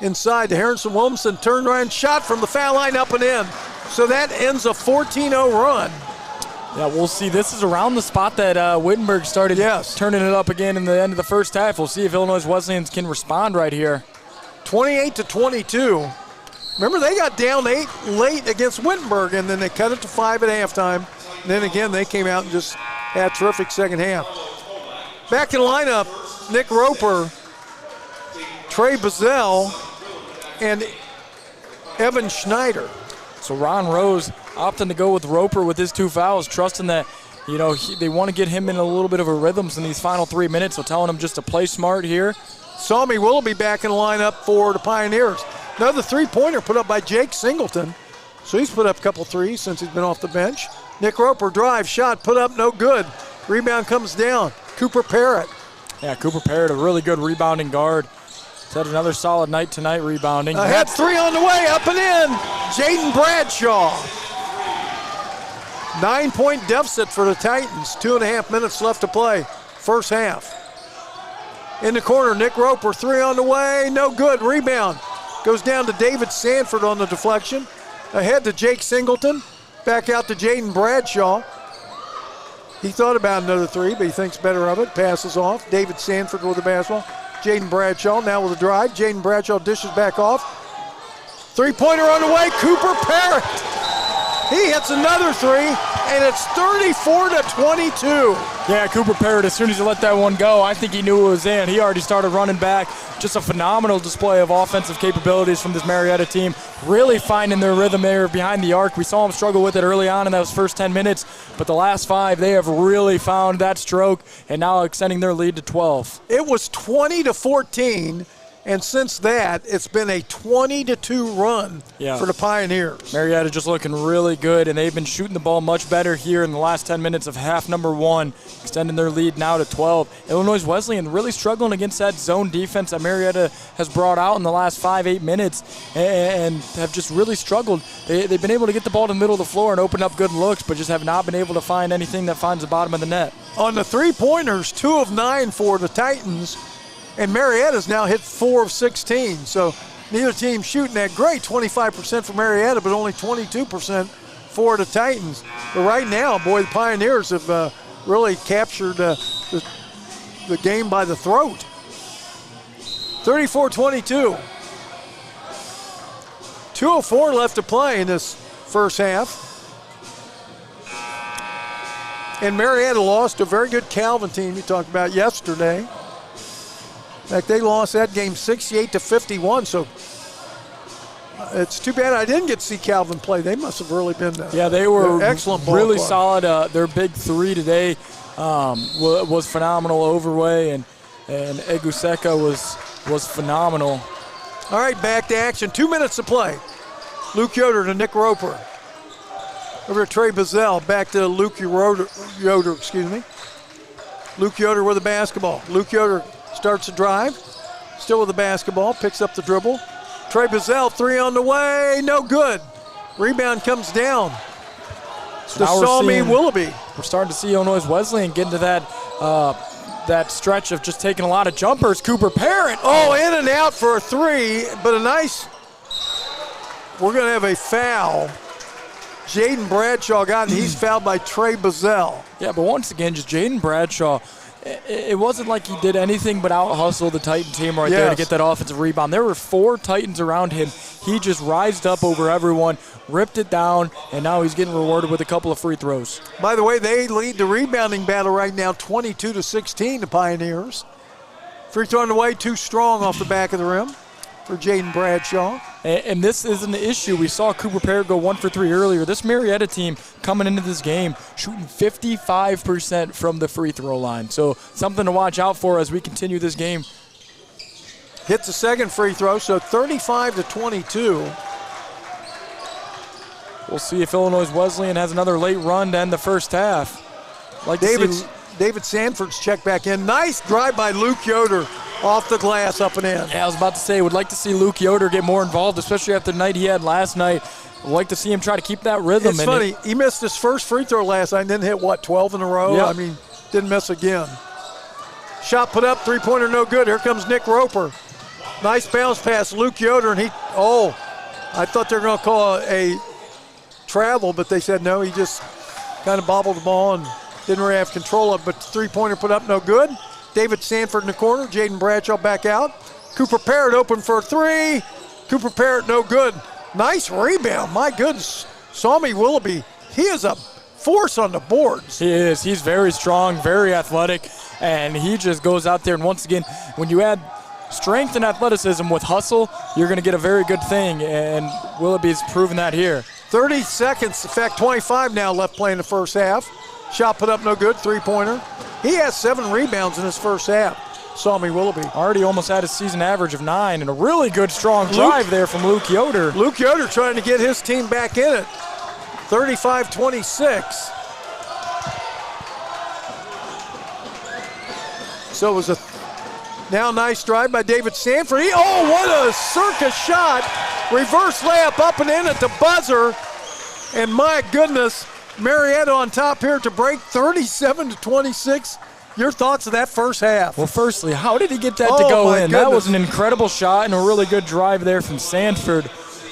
Inside to Harrison Williamson, turned around, shot from the foul line up and in. So that ends a 14-0 run. Yeah, we'll see. This is around the spot that Wittenberg started turning it up again in the end of the first half. We'll see if Illinois Wesleyans can respond right here. 28-22. Remember, they got down 8 late against Wittenberg, and then they cut it to 5 at halftime. And then again, they came out and just had a terrific second half. Back in the lineup, Nick Roper, Trey Bazell, and Evan Schneider. So Ron Rose opting to go with Roper with his 2 fouls, trusting that, they want to get him in a little bit of a rhythm in these final 3 minutes, so telling him just to play smart here. Salmi Willoughby back in the lineup for the Pioneers. Another three-pointer put up by Jake Singleton. So he's put up a couple threes since he's been off the bench. Nick Roper, drive, shot, put up, no good. Rebound comes down. Cooper Parrott. Yeah, Cooper Parrott, a really good rebounding guard. He's had another solid night tonight rebounding. Had 3 on the way, up and in. Jaden Bradshaw. 9-point deficit for the Titans. 2.5 minutes left to play. First half. In the corner, Nick Roper, 3 on the way, no good. Rebound goes down to David Sanford on the deflection. Ahead to Jake Singleton. Back out to Jaden Bradshaw. He thought about another 3, but he thinks better of it. Passes off. David Sanford with the basketball. Jaden Bradshaw now with a drive. Jaden Bradshaw dishes back off. Three-pointer on the way, Cooper Parrott. He hits another 3, and it's 34-22. Yeah, Cooper Parrott, as soon as he let that one go, I think he knew it was in. He already started running back. Just a phenomenal display of offensive capabilities from this Marietta team. Really finding their rhythm there behind the arc. We saw them struggle with it early on in those first 10 minutes, but the last 5, they have really found that stroke and now extending their lead to 12. It was 20-14. And since that, it's been a 20-2 run for the Pioneers. Marietta just looking really good, and they've been shooting the ball much better here in the last 10 minutes of half number 1, extending their lead now to 12. Illinois Wesleyan really struggling against that zone defense that Marietta has brought out in the last 5-8 minutes and have just really struggled. They've been able to get the ball to the middle of the floor and open up good looks, but just have not been able to find anything that finds the bottom of the net. On the three-pointers, 2 of 9 for the Titans. And Marietta's now hit 4 of 16, so neither team shooting that great. 25% for Marietta, but only 22% for the Titans. But right now, boy, the Pioneers have really captured the game by the throat. 34-22. 2:04 left to play in this first half. And Marietta lost to a very good Calvin team we talked about yesterday. In fact, they lost that game 68-51, so it's too bad I didn't get to see Calvin play. They must have really been they were excellent ball really club. solid. Their big 3 today was phenomenal. Overway and Eguseka was phenomenal. All right, back to action. 2 minutes to play. Luke Yoder to Nick Roper. Over to Trey Bazell. Back to Luke Yoder. Luke Yoder with the basketball. Luke Yoder starts the drive, still with the basketball, picks up the dribble. Trey Bazell, 3 on the way, no good. Rebound comes down to Salmi Willoughby. We're starting to see Illinois Wesleyan get into that stretch of just taking a lot of jumpers. Cooper Parent. Oh, in and out for a 3, but we're going to have a foul. Jaden Bradshaw got it, and he's fouled by Trey Bazell. Yeah, but once again, just Jaden Bradshaw, it wasn't like he did anything but out-hustle the Titan team there to get that offensive rebound. There were 4 Titans around him. He just rised up over everyone, ripped it down, and now he's getting rewarded with a couple of free throws. By the way, they lead the rebounding battle right now 22-16, the Pioneers. Free throw on the way, too strong off the back of the rim for Jaden Bradshaw. And this isn't an issue. We saw Cooper Parrott go 1 for 3 earlier. This Marietta team coming into this game shooting 55% from the free throw line. So something to watch out for as we continue this game. Hits the second free throw, so 35-22. We'll see if Illinois Wesleyan has another late run to end the first half. David Sanford's checked back in. Nice drive by Luke Yoder. Off the glass, up and in. Yeah, I was about to say, would like to see Luke Yoder get more involved, especially after the night he had last night. Would like to see him try to keep that rhythm. It's funny, he missed his first free throw last night and then hit, 12 in a row? Yep. I mean, didn't miss again. Shot put up, three-pointer no good. Here comes Nick Roper. Nice bounce pass, Luke Yoder, and I thought they were going to call a travel, but they said no. He just kind of bobbled the ball and didn't really have control of it, but the three-pointer put up no good. David Sanford in the corner, Jaden Bradshaw back out. Cooper Parrott open for a 3. Cooper Parrott no good. Nice rebound, my goodness. Salmi Willoughby, he is a force on the boards. He is. He's very strong, very athletic, and he just goes out there. And once again, when you add strength and athleticism with hustle, you're going to get a very good thing, and Willoughby's proven that here. 30 seconds, in fact 25 now left playing the first half. Shot put up no good, three-pointer. He has 7 rebounds in his first half. Salmi Willoughby. Already almost had a season average of 9, and a really good strong drive there from Luke Yoder. Luke Yoder trying to get his team back in it. 35-26. So it was a now nice drive by David Sanford. What a circus shot. Reverse layup up and in at the buzzer. And my goodness, Marietta on top here to break 37-26. Your thoughts of that first half? Well, firstly, how did he get that to go in? Goodness. That was an incredible shot and a really good drive there from Sanford.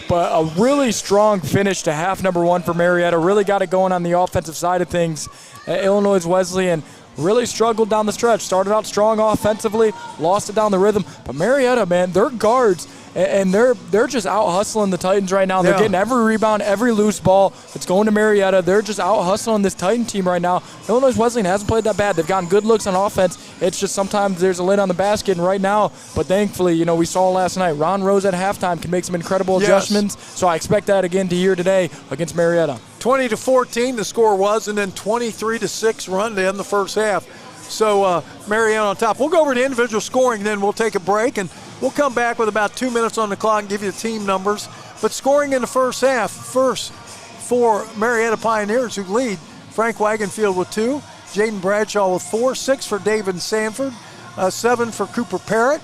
But a really strong finish to half number 1 for Marietta. Really got it going on the offensive side of things. Illinois Wesleyan really struggled down the stretch. Started out strong offensively, lost it down the rhythm. But Marietta, man, their guards, and they're just out hustling the Titans right now. They're getting every rebound, every loose ball. It's going to Marietta. They're just out hustling this Titan team right now. Illinois Wesleyan hasn't played that bad. They've gotten good looks on offense. It's just sometimes there's a lid on the basket, and right now, but thankfully, we saw last night, Ron Rose at halftime can make some incredible adjustments. So I expect that again to here today against Marietta. 20-14 the score was, and then 23-6 run to end the first half. So Marietta on top. We'll go over to individual scoring, then we'll take a break and We'll come back with about 2 minutes on the clock and give you the team numbers. But scoring in the first half, first for Marietta Pioneers, who lead, Frank Wagenfield with 2, Jaden Bradshaw with 4, 6 for David Sanford, 7 for Cooper Parrott,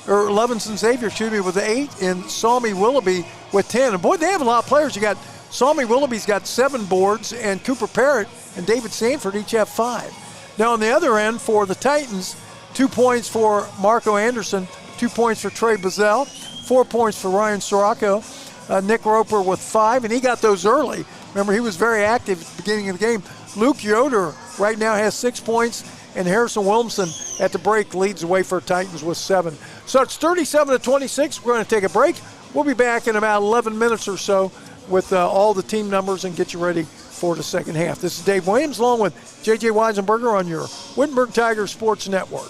Levinson Xavier, with 8, and Salmi Willoughby with 10. And boy, they have a lot of players. You got Salmi Willoughby's got 7 boards, and Cooper Parrott and David Sanford each have 5. Now on the other end for the Titans, 2 points for Marco Anderson, 2 points for Trey Bazell, 4 points for Ryan Sirocco, Nick Roper with 5, and he got those early. Remember, he was very active at the beginning of the game. Luke Yoder right now has 6 points, and Harrison Williamson at the break leads the way for Titans with 7. So it's 37-26. We're going to take a break. We'll be back in about 11 minutes or so with all the team numbers and get you ready for the second half. This is Dave Williams along with J.J. Weisenberger on your Wittenberg Tigers Sports Network.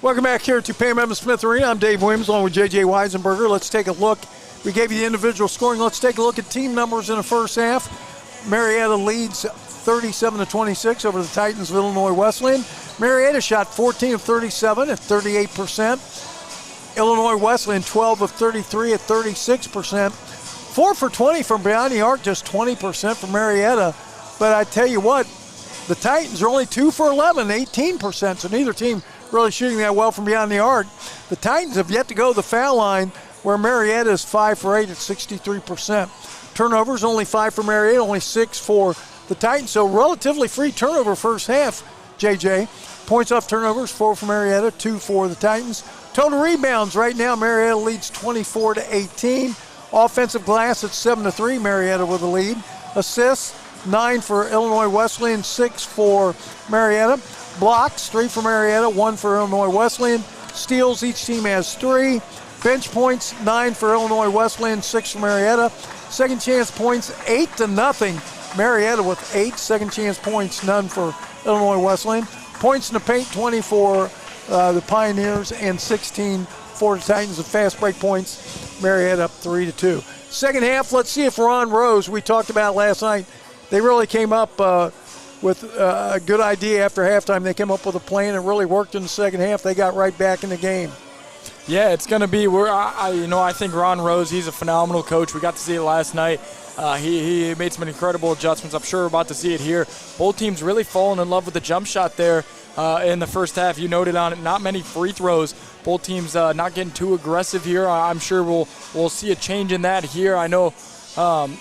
Welcome back here to Pam Evans Smith Arena. I'm Dave Williams along with J.J. Weisenberger. Let's take a look. We gave you the individual scoring. Let's take a look at team numbers in the first half. Marietta leads 37-26 over the Titans of Illinois Wesleyan. Marietta shot 14 of 37 at 38%. Illinois Wesleyan 12 of 33 at 36%. 4 for 20 from beyond the arc, just 20% for Marietta. But I tell you what, the Titans are only 2 for 11, 18%. So neither team really shooting that well from beyond the arc. The Titans have yet to go to the foul line, where Marietta is 5 for 8 at 63%. Turnovers, only 5 for Marietta, only 6 for the Titans. So relatively free turnover first half, JJ. Points off turnovers, 4 for Marietta, 2 for the Titans. Total rebounds right now, Marietta leads 24-18. Offensive glass at 7-3, Marietta with the lead. Assists, 9 for Illinois Wesleyan, 6 for Marietta. Blocks, 3 for Marietta, 1 for Illinois Wesleyan. Steals, each team has 3. Bench points, 9 for Illinois Wesleyan, 6 for Marietta. Second chance points, 8-0. Marietta with 8 second chance points, none for Illinois Wesleyan. Points in the paint, 20 for the Pioneers and 16 for the Titans. Of fast break points, Marietta up 3-2. Second half, let's see if Ron Rose, we talked about last night, they really came up with a good idea after halftime. They came up with a plan and really worked in the second half. They got right back in the game. Yeah, it's going to be I think Ron Rose, he's a phenomenal coach. We got to see it last night. He made some incredible adjustments. I'm sure we're about to see it here. Both teams really falling in love with the jump shot there in the first half. You noted on it, not many free throws. Both teams not getting too aggressive here. I'm sure we'll see a change in that here. I know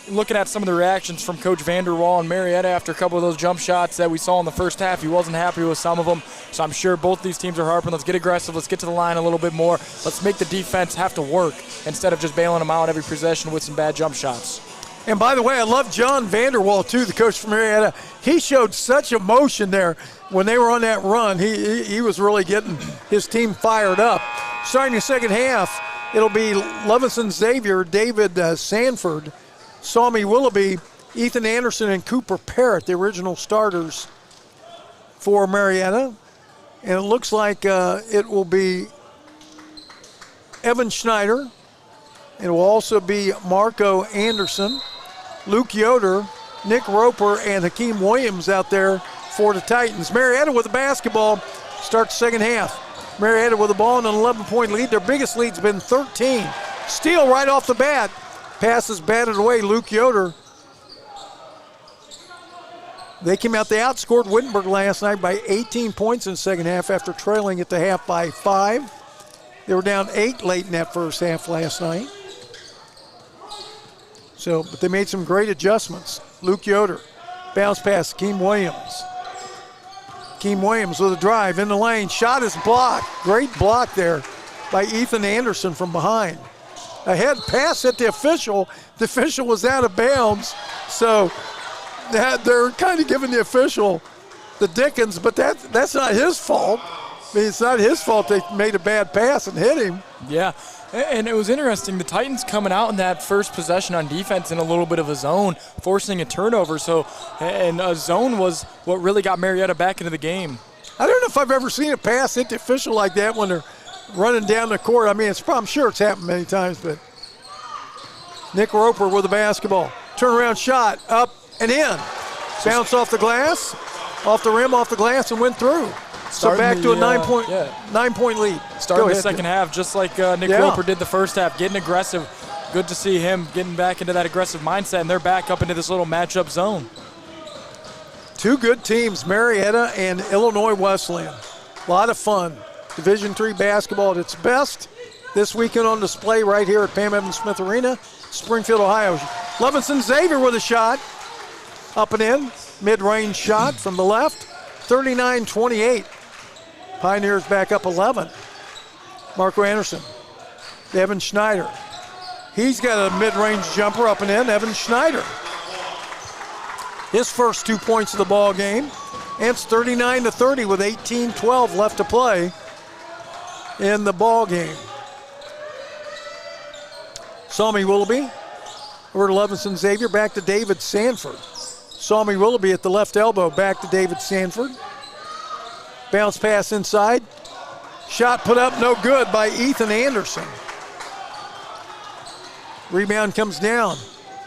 looking at some of the reactions from Coach Vanderwall and Marietta after a couple of those jump shots that we saw in the first half, he wasn't happy with some of them. So I'm sure both these teams are harping, let's get aggressive, let's get to the line a little bit more. Let's make the defense have to work instead of just bailing them out every possession with some bad jump shots. And by the way, I love John Vanderwall, too, the coach from Marietta. He showed such emotion there when they were on that run. He was really getting his team fired up. Starting the second half, it'll be Levinson Xavier, David Sanford, Sami Willoughby, Ethan Anderson, and Cooper Parrott, the original starters for Marietta. And it looks like it will be Evan Schneider. It will also be Marco Anderson, Luke Yoder, Nick Roper, and Hakeem Williams out there for the Titans. Marietta with the basketball starts second half. Marietta with the ball and an 11-point lead. Their biggest lead's been 13. Steal right off the bat. Passes batted away. Luke Yoder. They came out, they outscored Wittenberg last night by 18 points in the second half after trailing at the half by 5. They were down 8 late in that first half last night. So, but they made some great adjustments. Luke Yoder, bounce pass, Keem Williams. Keem Williams with a drive in the lane. Shot is blocked. Great block there by Ethan Anderson from behind. A head pass at the official. The official was out of bounds. So they're kind of giving the official the Dickens, but that's not his fault. I mean, it's not his fault they made a bad pass and hit him. Yeah, And it was interesting, the Titans coming out in that first possession on defense in a little bit of a zone, forcing a turnover. And a zone was what really got Marietta back into the game. I don't know if I've ever seen a pass hit the official like that when they're running down the court. I mean, I'm sure it's happened many times, but Nick Roper with the basketball. Turnaround shot, up and in. Bounce off the glass, off the rim, off the glass, and went through. So back to a 9-point lead. Starting the second half, just like Nick Roper did the first half, getting aggressive. Good to see him getting back into that aggressive mindset, and they're back up into this little matchup zone. Two good teams, Marietta and Illinois Wesleyan. A lot of fun. Division III basketball at its best. This weekend on display right here at Pam Evans Smith Arena, Springfield, Ohio. Levinson Xavier with a shot. Up and in. Mid-range shot from the left. 39-28. Pioneers back up 11. Marco Anderson. Evan Schneider. He's got a mid-range jumper up and in. Evan Schneider. His first 2 points of the ball game. And it's 39-30 with 18-12 left to play in the ball game. Salmi Willoughby over to Levinson Xavier, back to David Sanford. Salmi Willoughby at the left elbow, back to David Sanford. Bounce pass inside. Shot put up, no good by Ethan Anderson. Rebound comes down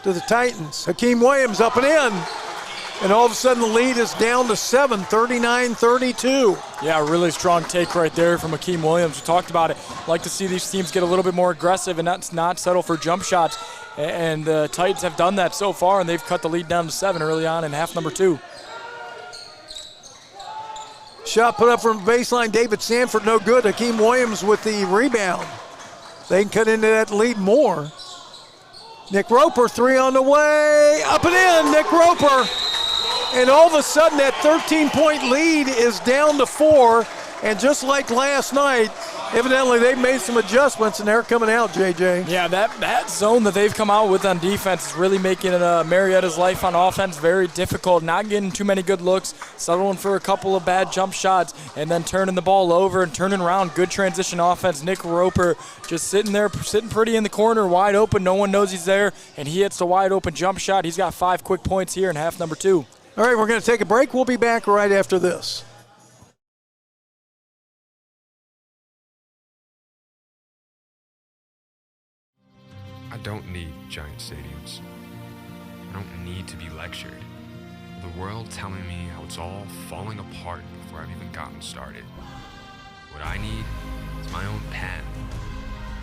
to the Titans. Hakeem Williams up and in. And all of a sudden the lead is down to 7, 39-32. Yeah, really strong take right there from Hakeem Williams. We talked about it. Like to see these teams get a little bit more aggressive and not settle for jump shots. And the Titans have done that so far, and they've cut the lead down to 7 early on in half number 2. Shot put up from baseline, David Sanford, no good. Hakeem Williams with the rebound. They can cut into that lead more. Nick Roper, 3 on the way. Up and in, Nick Roper. And all of a sudden that 13-point lead is down to 4. And just like last night, evidently they've made some adjustments and they're coming out, JJ. Yeah, that zone that they've come out with on defense is really making Marietta's life on offense very difficult. Not getting too many good looks, settling for a couple of bad jump shots, and then turning the ball over and turning around. Good transition offense. Nick Roper just sitting pretty in the corner, wide open. No one knows he's there, and he hits the wide open jump shot. He's got 5 quick points here in half number 2. All right, we're going to take a break. We'll be back right after this. I don't need giant stadiums. I don't need to be lectured. The world telling me how it's all falling apart before I've even gotten started. What I need is my own pen.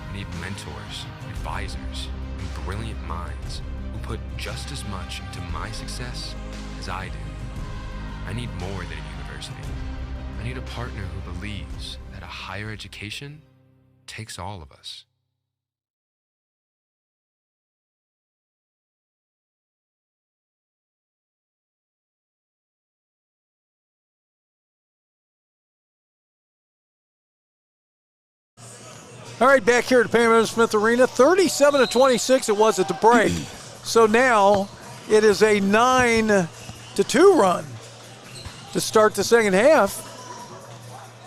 I need mentors, advisors, and brilliant minds who put just as much into my success as I do. I need more than a university. I need a partner who believes that a higher education takes all of us. All right, back here at Pam Evans Smith Arena, 37-26 it was at the break. So now it is a 9-2 run to start the second half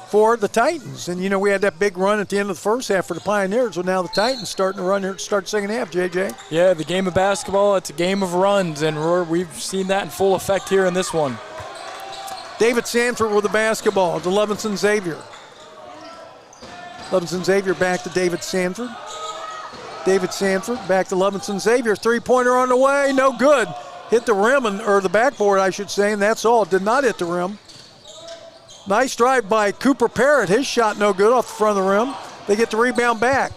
for the Titans. And, you know, we had that big run at the end of the first half for the Pioneers. So now the Titans starting to run here to start the second half, JJ. Yeah, the game of basketball, it's a game of runs, and we've seen that in full effect here in this one. David Sanford with the basketball to Levinson Xavier. Levinson Xavier back to David Sanford. David Sanford back to Levinson Xavier. Three-pointer on the way, no good. Hit the rim, or the backboard, I should say, and that's all. Did not hit the rim. Nice drive by Cooper Parrott. His shot no good off the front of the rim. They get the rebound back.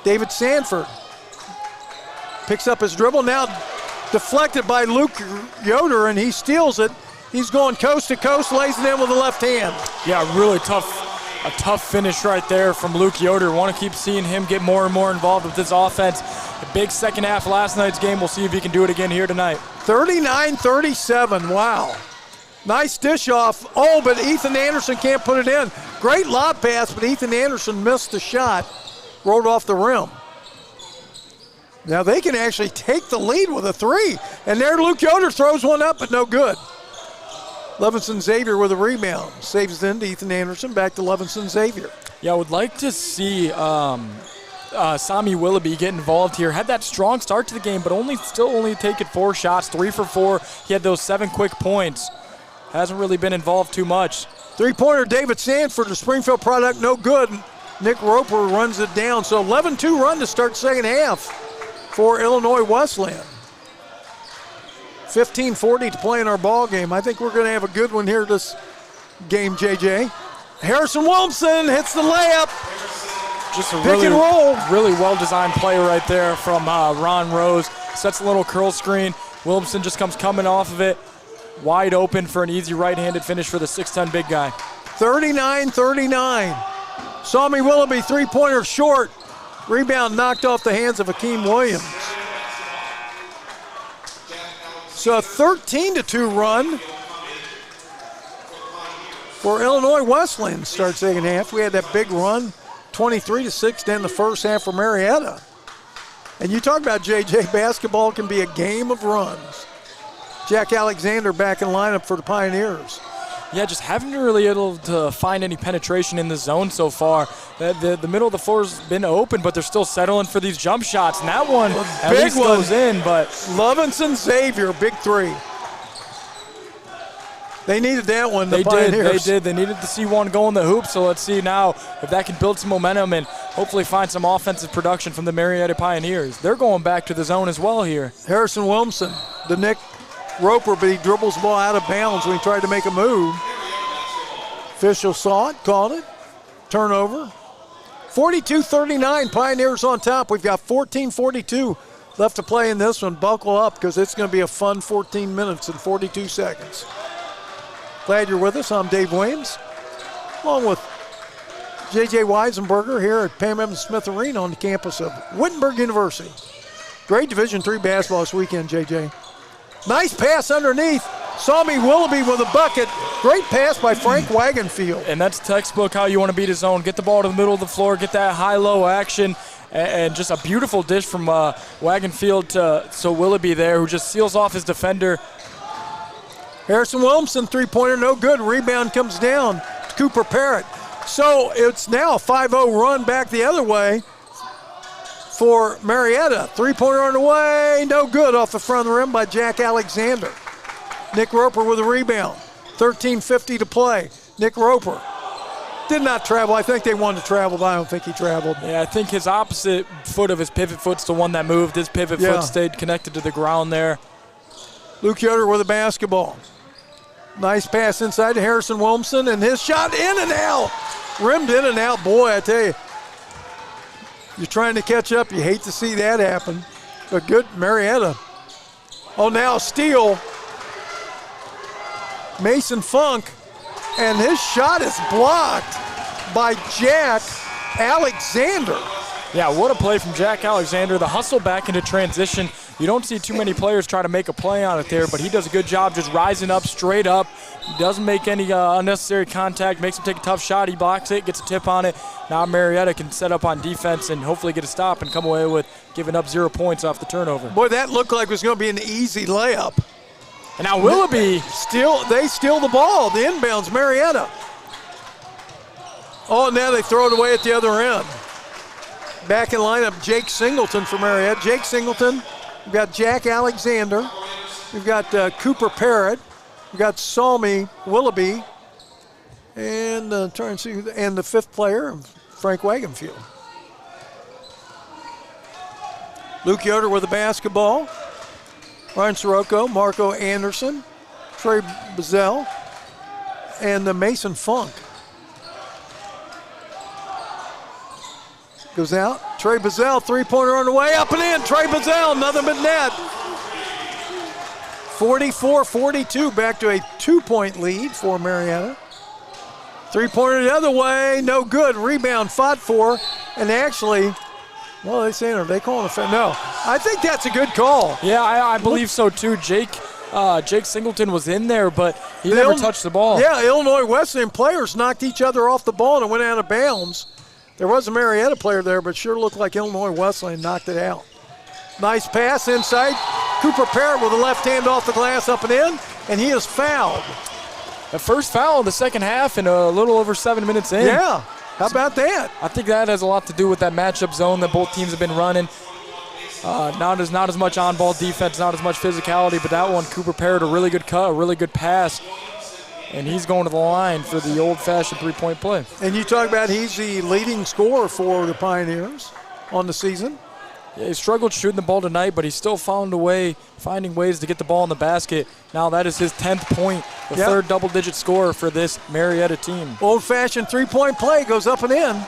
David Sanford picks up his dribble. Now deflected by Luke Yoder, and he steals it. He's going coast to coast, lays it in with the left hand. Yeah, really a tough finish right there from Luke Yoder. Want to keep seeing him get more and more involved with this offense. A big second half last night's game. We'll see if he can do it again here tonight. 39-37, wow. Nice dish off. Oh, but Ethan Anderson can't put it in. Great lob pass, but Ethan Anderson missed the shot. Rolled off the rim. Now they can actually take the lead with a three. And there Luke Yoder throws one up, but no good. Levinson Xavier with a rebound. Saves it into Ethan Anderson. Back to Levinson Xavier. Yeah, I would like to see Sami Willoughby get involved here. Had that strong start to the game, but only taken 4 shots, 3 for 4. He had those 7 quick points. Hasn't really been involved too much. Three-pointer, David Sanford, the Springfield product, no good. Nick Roper runs it down. So 11-2 run to start second half for Illinois Wesleyan. 15:40 to play in our ball game. I think we're going to have a good one here this game, JJ. Harrison Williamson hits the layup. Just a Pick and roll. really well-designed play right there from Ron Rose. Sets a little curl screen. Williamson just comes coming off of it. Wide open for an easy right-handed finish for the 6'10" big guy. 39-39. Sami Willoughby, three-pointer short. Rebound knocked off the hands of Akeem Williams. So a 13-2 run for Illinois Wesleyan start second half. We had that big run, 23-6 in the first half for Marietta. And you talk about JJ, basketball can be a game of runs. Jack Alexander back in lineup for the Pioneers. Yeah, just haven't really able to find any penetration in the zone so far. The middle of the floor's been open, but they're still settling for these jump shots. And that one at least goes in, but Lovinson Xavier, big three. They needed that one, the Pioneers. They did. They needed to see one go in the hoop, so let's see now if that can build some momentum and hopefully find some offensive production from the Marietta Pioneers. They're going back to the zone as well here. Harrison Williamson, the Nick Roper, but he dribbles the ball out of bounds when he tried to make a move. Official saw it, called it. Turnover. 42-39, Pioneers on top. We've got 14:42 left to play in this one. Buckle up because it's going to be a fun 14 minutes and 42 seconds. Glad you're with us. I'm Dave Williams, along with J.J. Weisenberger here at Pam Evans Smith Arena on the campus of Wittenberg University. Great Division III basketball this weekend, J.J. Nice pass underneath. Sami Willoughby with a bucket. Great pass by Frank Wagenfield. And that's textbook how you want to beat a zone. Get the ball to the middle of the floor, get that high-low action, and just a beautiful dish from Wagenfield to Willoughby there, who just seals off his defender. Harrison Williamson, three-pointer, no good. Rebound comes down to Cooper Parrott. So it's now a 5-0 run back the other way for Marietta. Three-pointer on the way, no good off the front of the rim by Jack Alexander. Nick Roper with a rebound. 13:50 to play. Nick Roper did not travel. I think they wanted to travel, but I don't think he traveled. Yeah, I think his opposite foot of his pivot foot's the one that moved. His pivot foot stayed connected to the ground there. Luke Yoder with a basketball. Nice pass inside to Harrison Williamson, and his shot in and out. Rimmed in and out. Boy, I tell you, you're trying to catch up. You hate to see that happen. But good Marietta. Oh, now steal. Mason Funk, and his shot is blocked by Jack Alexander. Yeah, what a play from Jack Alexander. The hustle back into transition. You don't see too many players try to make a play on it there, but he does a good job just rising up, straight up. He doesn't make any unnecessary contact, makes him take a tough shot. He blocks it, gets a tip on it. Now Marietta can set up on defense and hopefully get a stop and come away with giving up 0 points off the turnover. Boy, that looked like it was going to be an easy layup. And now Willoughby. They steal the ball. The inbounds, Marietta. Oh, and now they throw it away at the other end. Back in lineup, Jake Singleton for Marietta. Jake Singleton. We've got Jack Alexander. We've got Cooper Parrott. We've got Sami Willoughby. And trying to see who and the fifth player, Frank Wagenfield. Luke Yoder with the basketball. Ryan Sirocco, Marco Anderson, Trey Bazell, and Mason Funk. Goes out. Trey Bazell, three-pointer on the way, up and in. Trey Bazell, nothing but net. 44-42, back to a 2-point lead for Marietta. Three-pointer the other way, no good. Rebound fought for, and actually, well, they saying, are they calling a foul? No, I think that's a good call. Yeah, I believe so too. Jake Singleton was in there, but he never touched the ball. Yeah, Illinois Wesleyan players knocked each other off the ball and went out of bounds. There was a Marietta player there, but sure looked like Illinois Wesleyan knocked it out. Nice pass inside. Cooper Parrott with a left hand off the glass, up and in, and he is fouled. The first foul of the second half and a little over 7 minutes in. Yeah, How about that? I think that has a lot to do with that matchup zone that both teams have been running. Not as much on-ball defense, not as much physicality, but that one, Cooper paired a really good cut, a really good pass, and he's going to the line for the old-fashioned three-point play. And you talk about he's the leading scorer for the Pioneers on the season. Yeah, he struggled shooting the ball tonight, but he still finding ways to get the ball in the basket. Now that is his 10th point, the third double-digit scorer for this Marietta team. Old-fashioned three-point play goes up and in.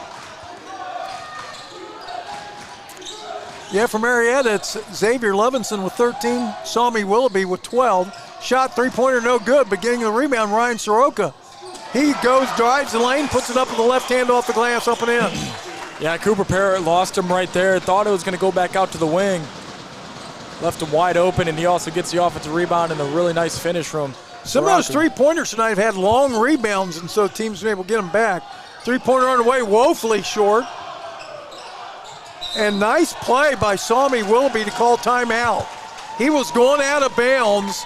Yeah, for Marietta, it's Xavier Levinson with 13, Sami Willoughby with 12. Shot three-pointer no good, but getting the rebound, Ryan Soroka. He goes, drives the lane, puts it up with the left hand off the glass, up and in. Yeah, Cooper Parrott lost him right there. Thought it was going to go back out to the wing. Left him wide open, and he also gets the offensive rebound and a really nice finish from Some of those three-pointers tonight have had long rebounds, and so teams have been able to get them back. Three-pointer on the way, woefully short. And nice play by Sami Willoughby to call timeout. He was going out of bounds,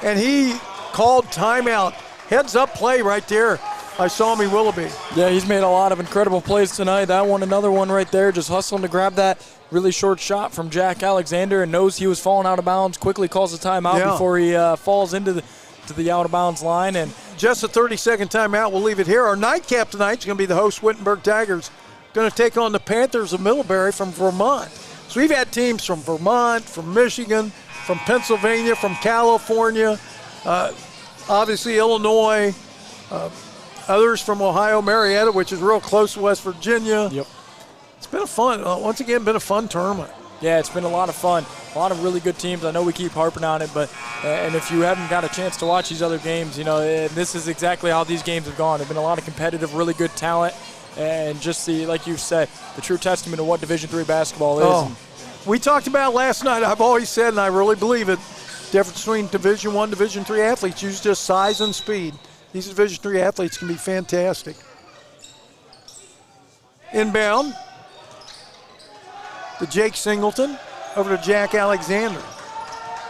and he called timeout. Heads-up play right there by Sami Willoughby. Yeah, he's made a lot of incredible plays tonight. That one, another one right there, just hustling to grab that really short shot from Jack Alexander and knows he was falling out of bounds, quickly calls the timeout before he falls into the out-of-bounds line. And just a 30-second timeout. We'll leave it here. Our nightcap tonight is going to be the host Wittenberg Tigers, going to take on the Panthers of Middlebury from Vermont. So we've had teams from Vermont, from Michigan, from Pennsylvania, from California, obviously Illinois, others from Ohio, Marietta, which is real close to West Virginia. Yep. It's been a fun, once again, been a fun tournament. Yeah, it's been a lot of fun. A lot of really good teams. I know we keep harping on it, but and if you haven't got a chance to watch these other games, this is exactly how these games have gone. There've been a lot of competitive, really good talent, and just like you said, the true testament of what Division III basketball is. We talked about last night. I've always said, and I really believe it, difference between Division I, Division III athletes use just size and speed. These Division III athletes can be fantastic. Inbound to Jake Singleton, over to Jack Alexander.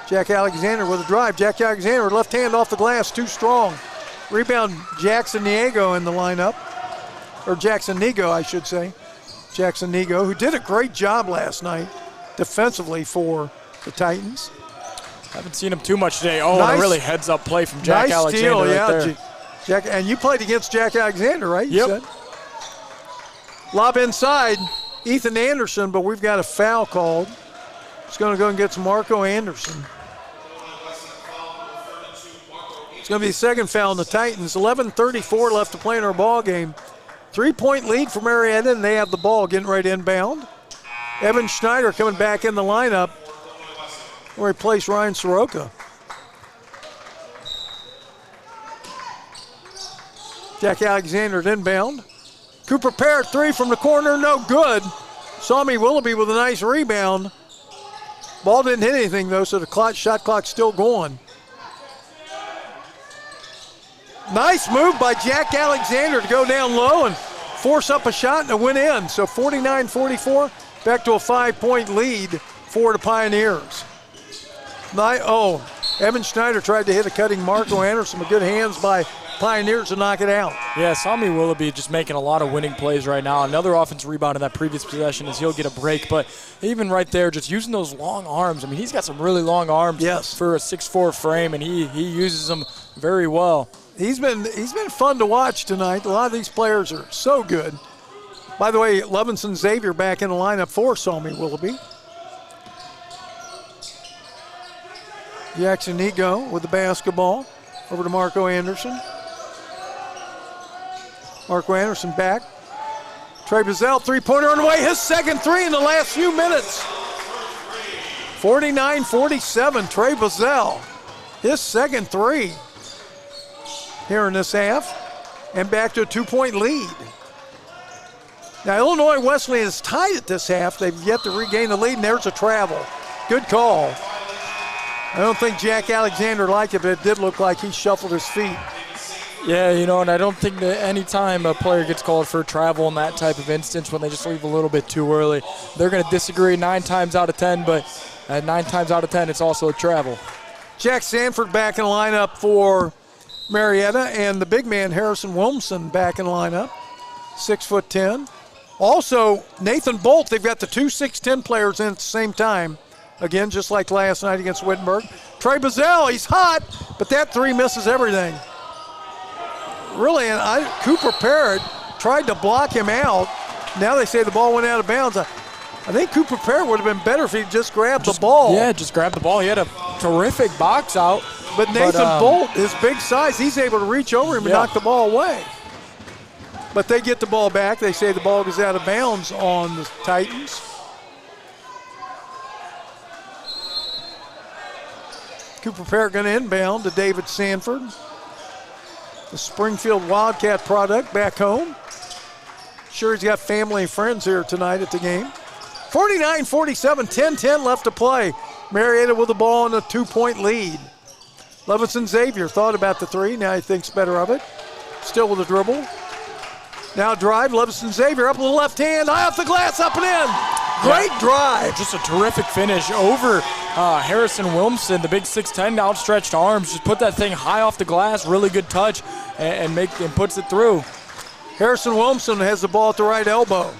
Jack Alexander with a drive. Jack Alexander, left hand off the glass, too strong. Rebound, Jackson Niego in the lineup. Or Jackson Nigo, I should say. Jackson Nigo, who did a great job last night defensively for the Titans. Haven't seen him too much today. Nice, a really heads-up play from Jack Alexander steal, right there. Jack, and you played against Jack Alexander, right? Yep. You said? Lob inside, Ethan Anderson, but we've got a foul called. It's going to go and get Marco Anderson. It's going to be the second foul on the Titans. 11:34 left to play in our ball game. 3-point lead for Marietta, and they have the ball getting ready to inbound. Evan Schneider coming back in the lineup where he replaced Ryan Soroka. Jack Alexander at inbound. Cooper Parrott, three from the corner, no good. Sami Willoughby with a nice rebound. Ball didn't hit anything, though, so the shot clock's still going. Nice move by Jack Alexander to go down low and force up a shot and a win in. So 49-44, back to a 5-point lead for the Pioneers. Evan Schneider tried to hit a cutting Marco Anderson, but good hands by Pioneers to knock it out. Yeah, Sami Willoughby just making a lot of winning plays right now. Another offensive rebound in that previous possession as he'll get a break. But even right there, just using those long arms. I mean, he's got some really long arms for a 6'4" frame, and he uses them very well. He's been fun to watch tonight. A lot of these players are so good. By the way, Levinson Xavier back in the lineup for Sami Willoughby. Jackson Nigo with the basketball. Over to Marco Anderson. Marco Anderson back. Trey Bazell, three-pointer on the way. His second three in the last few minutes. 49-47, Trey Bazell. His second three here in this half. And back to a 2-point lead. Now, Illinois Wesleyan is tied at this half. They've yet to regain the lead, and there's a travel. Good call. I don't think Jack Alexander liked it, but it did look like he shuffled his feet. Yeah, and I don't think that any time a player gets called for travel in that type of instance when they just leave a little bit too early, they're going to disagree 9 times out of 10, but 9 times out of 10, it's also a travel. Jack Sanford back in the lineup for Marietta, and the big man, Harrison Wilmson, back in the lineup. 6'10". Also, Nathan Bolt, they've got the two 6'10" players in at the same time. Again, just like last night against Wittenberg. Trey Bazell, he's hot, but that three misses everything. Really, and Cooper Parrott tried to block him out. Now they say the ball went out of bounds. I think Cooper Parrott would have been better if he just grabbed the ball. Yeah, just grabbed the ball. He had a terrific box out. But Nathan Bolt, his big size, he's able to reach over him and knock the ball away. But they get the ball back. They say the ball goes out of bounds on the Titans. Cooper Parrott going to inbound to David Sanford. The Springfield Wildcat product back home. Sure, he's got family and friends here tonight at the game. 49-47, 10-10 left to play. Marietta with the ball in a 2-point lead. Levinson Xavier thought about the three. Now he thinks better of it. Still with a dribble. Now drive. Levinson Xavier up with the left hand. High off the glass, up and in. Great drive. Just a terrific finish over Harrison Wilmson, the big 6'10", outstretched arms. Just put that thing high off the glass. Really good touch and puts it through. Harrison Wilmson has the ball at the right elbow.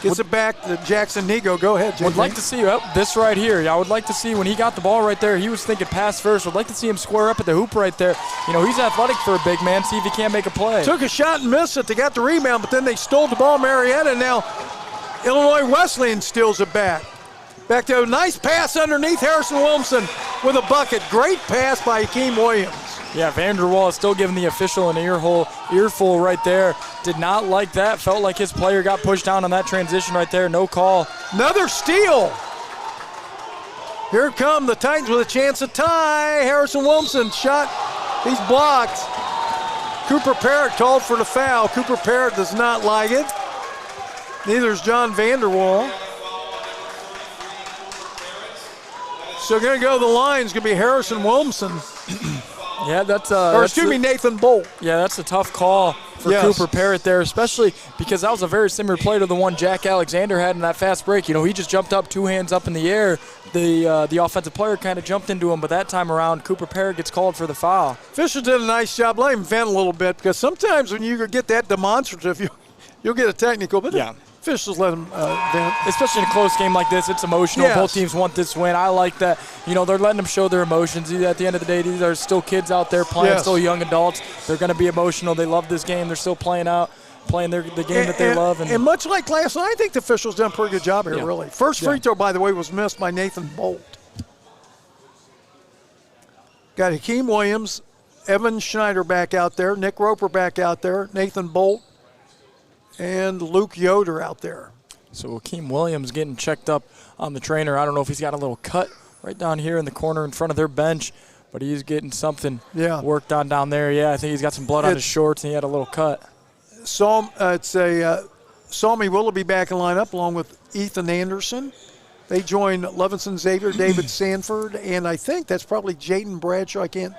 Gets it back to Jackson Nego. Go ahead, JJ. Would like to see this right here. I would like to see when he got the ball right there, he was thinking pass first. Would like to see him square up at the hoop right there. You know, he's athletic for a big man. See if he can't make a play. Took a shot and missed it. They got the rebound, but then they stole the ball, Marietta. Now Illinois Wesleyan steals it back. Back to a nice pass underneath Harrison Wilmson with a bucket. Great pass by Hakeem Williams. Yeah, Vanderwall is still giving the official an earful right there. Did not like that. Felt like his player got pushed down on that transition right there. No call. Another steal. Here come the Titans with a chance to tie. Harrison Wilmson shot. He's blocked. Cooper Parrott called for the foul. Cooper Parrott does not like it. Neither is John Vanderwall. So going to go to the line is going to be Harrison Wilmson. Yeah, Nathan Bolt. Yeah, that's a tough call for Cooper Parrott there, especially because that was a very similar play to the one Jack Alexander had in that fast break. You know, he just jumped up, two hands up in the air. The offensive player kind of jumped into him, but that time around, Cooper Parrott gets called for the foul. Fisher did a nice job. Let him vent a little bit because sometimes when you get that demonstrative, you'll get a technical. But yeah. Fisher's let him vent. Especially in a close game like this, it's emotional. Yes. Both teams want this win. I like that. You know, they're letting them show their emotions. At the end of the day, these are still kids out there playing, still young adults. They're going to be emotional. They love this game. They're still playing the game that they love. And much like last night, I think the officials done a pretty good job here, really. First free throw, by the way, was missed by Nathan Bolt. Got Hakeem Williams, Evan Schneider back out there, Nick Roper back out there, Nathan Bolt, and Luke Yoder out there. So Hakeem Williams getting checked up on the trainer. I don't know if he's got a little cut right down here in the corner in front of their bench, but he's getting something worked on down there. Yeah, I think he's got some blood on his shorts, and he had a little cut. Salmi Willoughby back in lineup along with Ethan Anderson. They join Levinson Xavier, David Sanford, and I think that's probably Jaden Bradshaw. I can't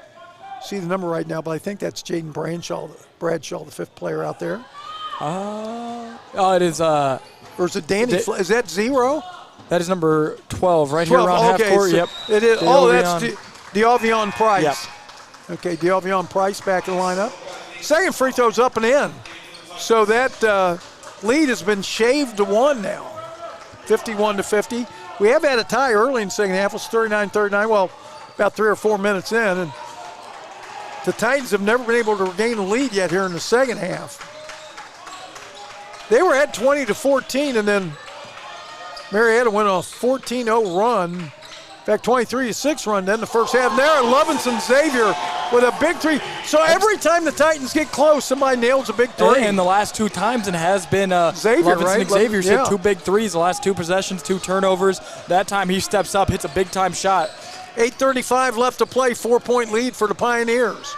see the number right now, but I think that's Jaden Bradshaw, the fifth player out there. It is. Or is it Danny? Is that 0? That is number 12 right here around half court. So yep. It is. That's D'Alvion Price. Yep. Okay, D'Alvion Price back in the lineup. Second free throw's up and in. So that lead has been shaved to 1 now, 51-50. We have had a tie early in the second half. It was 39-39. Well, about 3 or 4 minutes in, and the Titans have never been able to regain a lead yet here in the second half. They were at 20-14, and then Marietta went on a 14-0 run. In fact, 23-6 run then the first half. And there, Levinson Xavier with a big three. So every time the Titans get close, somebody nails a big three. And the last two times it has been Xavier, Levinson right? Xavier hit 2 big threes the last 2 possessions, 2 turnovers. That time he steps up, hits a big-time shot. 8:35 left to play, 4-point lead for the Pioneers.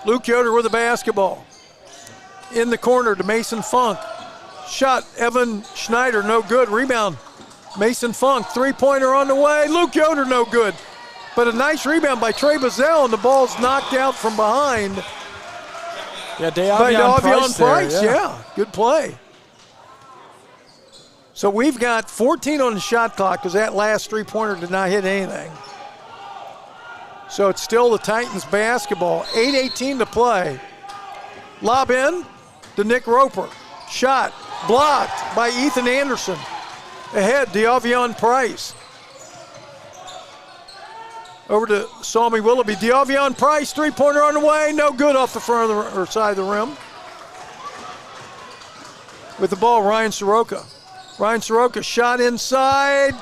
Luke Yoder with the basketball. In the corner to Mason Funk. Shot, Evan Schneider, no good. Rebound, Mason Funk. Three-pointer on the way. Luke Yoder, no good. But a nice rebound by Trey Bazell, and the ball's knocked out from behind. Yeah, D'Alvion Price. Yeah, good play. So we've got 14 on the shot clock because that last three-pointer did not hit anything. So it's still the Titans basketball. 8:18 to play. Lob in to Nick Roper. Shot blocked by Ethan Anderson. Ahead, D'Avion Price. Over to Salmi Willoughby. D'Avion Price, three-pointer on the way. No good off the front of the side of the rim. With the ball, Ryan Soroka. Ryan Soroka shot inside.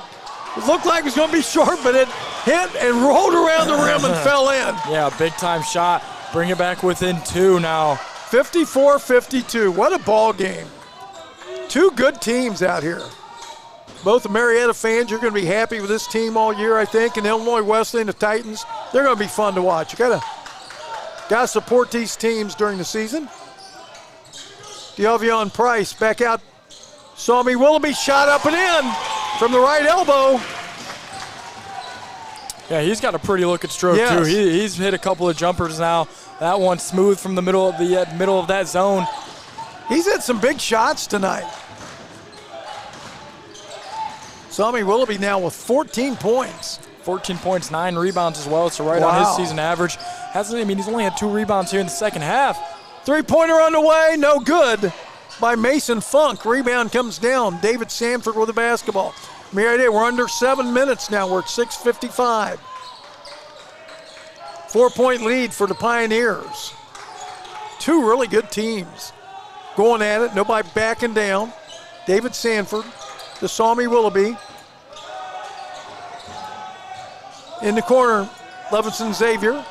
It looked like it was going to be short, but it hit and rolled around the rim and fell in. Yeah, big-time shot. Bring it back within 2 now. 54-52. What a ball game. Two good teams out here. Both the Marietta fans, you're going to be happy with this team all year, I think, and Illinois Wesleyan, the Titans, they're going to be fun to watch. You gotta support these teams during the season. D'Avion Price back out. Salmi Willoughby shot up and in from the right elbow. Yeah, he's got a pretty looking stroke too. He's hit a couple of jumpers now. That one smooth from the middle of that zone. He's had some big shots tonight. Salmi Willoughby now with 14 points. 14 points, 9 rebounds as well, so right on his season average. He's only had 2 rebounds here in the second half. Three-pointer on the way, no good by Mason Funk. Rebound comes down. David Sanford with the basketball. Marietta, we're under 7 minutes now. We're at 6:55. 4-point lead for the Pioneers. Two really good teams going at it. Nobody backing down. David Sanford to Salmi Willoughby. In the corner, Levinson Xavier.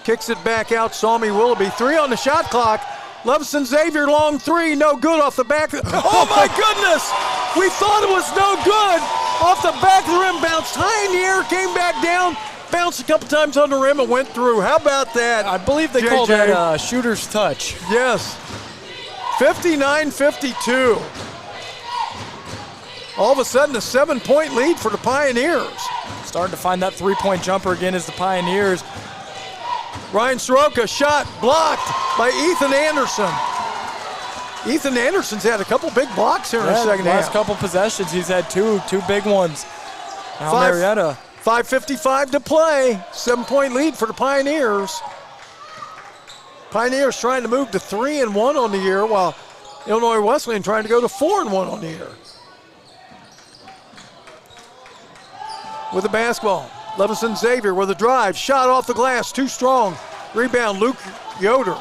Kicks it back out, Salmi Willoughby. 3 on the shot clock. Levinson Xavier, long 3, no good off the back. Oh my goodness! We thought it was no good. Off the back of the rim, bounced high in the air, came back down, bounced a couple times on the rim and went through. How about that? I believe they called that shooter's touch. Yes. 59-52. All of a sudden, a 7-point lead for the Pioneers. Starting to find that 3-point jumper again as the Pioneers. Ryan Soroka shot blocked by Ethan Anderson. Ethan Anderson's had a couple big blocks here in the second half. Last couple possessions, he's had two big ones. Now Marietta. 5:55 to play. 7-point lead for the Pioneers. Pioneers trying to move to 3-1 on the year, while Illinois Wesleyan trying to go to 4-1 on the year. With the basketball, Levinson Xavier with a drive, shot off the glass, too strong. Rebound, Luke Yoder.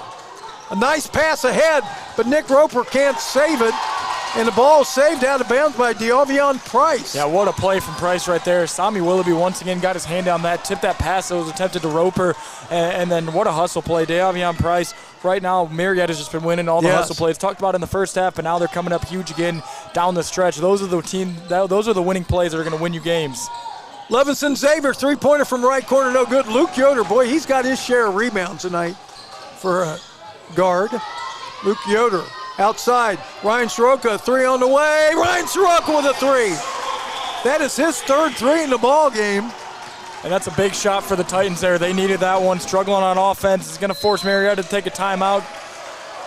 A nice pass ahead, but Nick Roper can't save it. And the ball saved out of bounds by D'Avion Price. Yeah, what a play from Price right there. Salmi Willoughby once again got his hand on that, tipped that pass that was attempted to Roper, and then what a hustle play. D'Avion Price, right now, Marietta's just been winning all the hustle plays. Talked about in the first half, but now they're coming up huge again down the stretch. Those are the winning plays that are going to win you games. Levinson Xavier, three-pointer from right corner, no good. Luke Yoder, boy, he's got his share of rebounds tonight for a guard. Luke Yoder outside. Ryan Soroka, 3 on the way. Ryan Soroka with a 3. That is his third 3 in the ball game. And that's a big shot for the Titans there. They needed that one. Struggling on offense. It's going to force Marietta to take a timeout.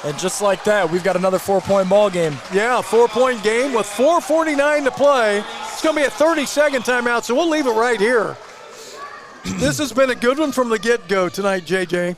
And just like that, we've got another 4-point ball game. Yeah, 4-point game with 4:49 to play. It's going to be a 30-second timeout, so we'll leave it right here. This has been a good one from the get-go tonight, JJ.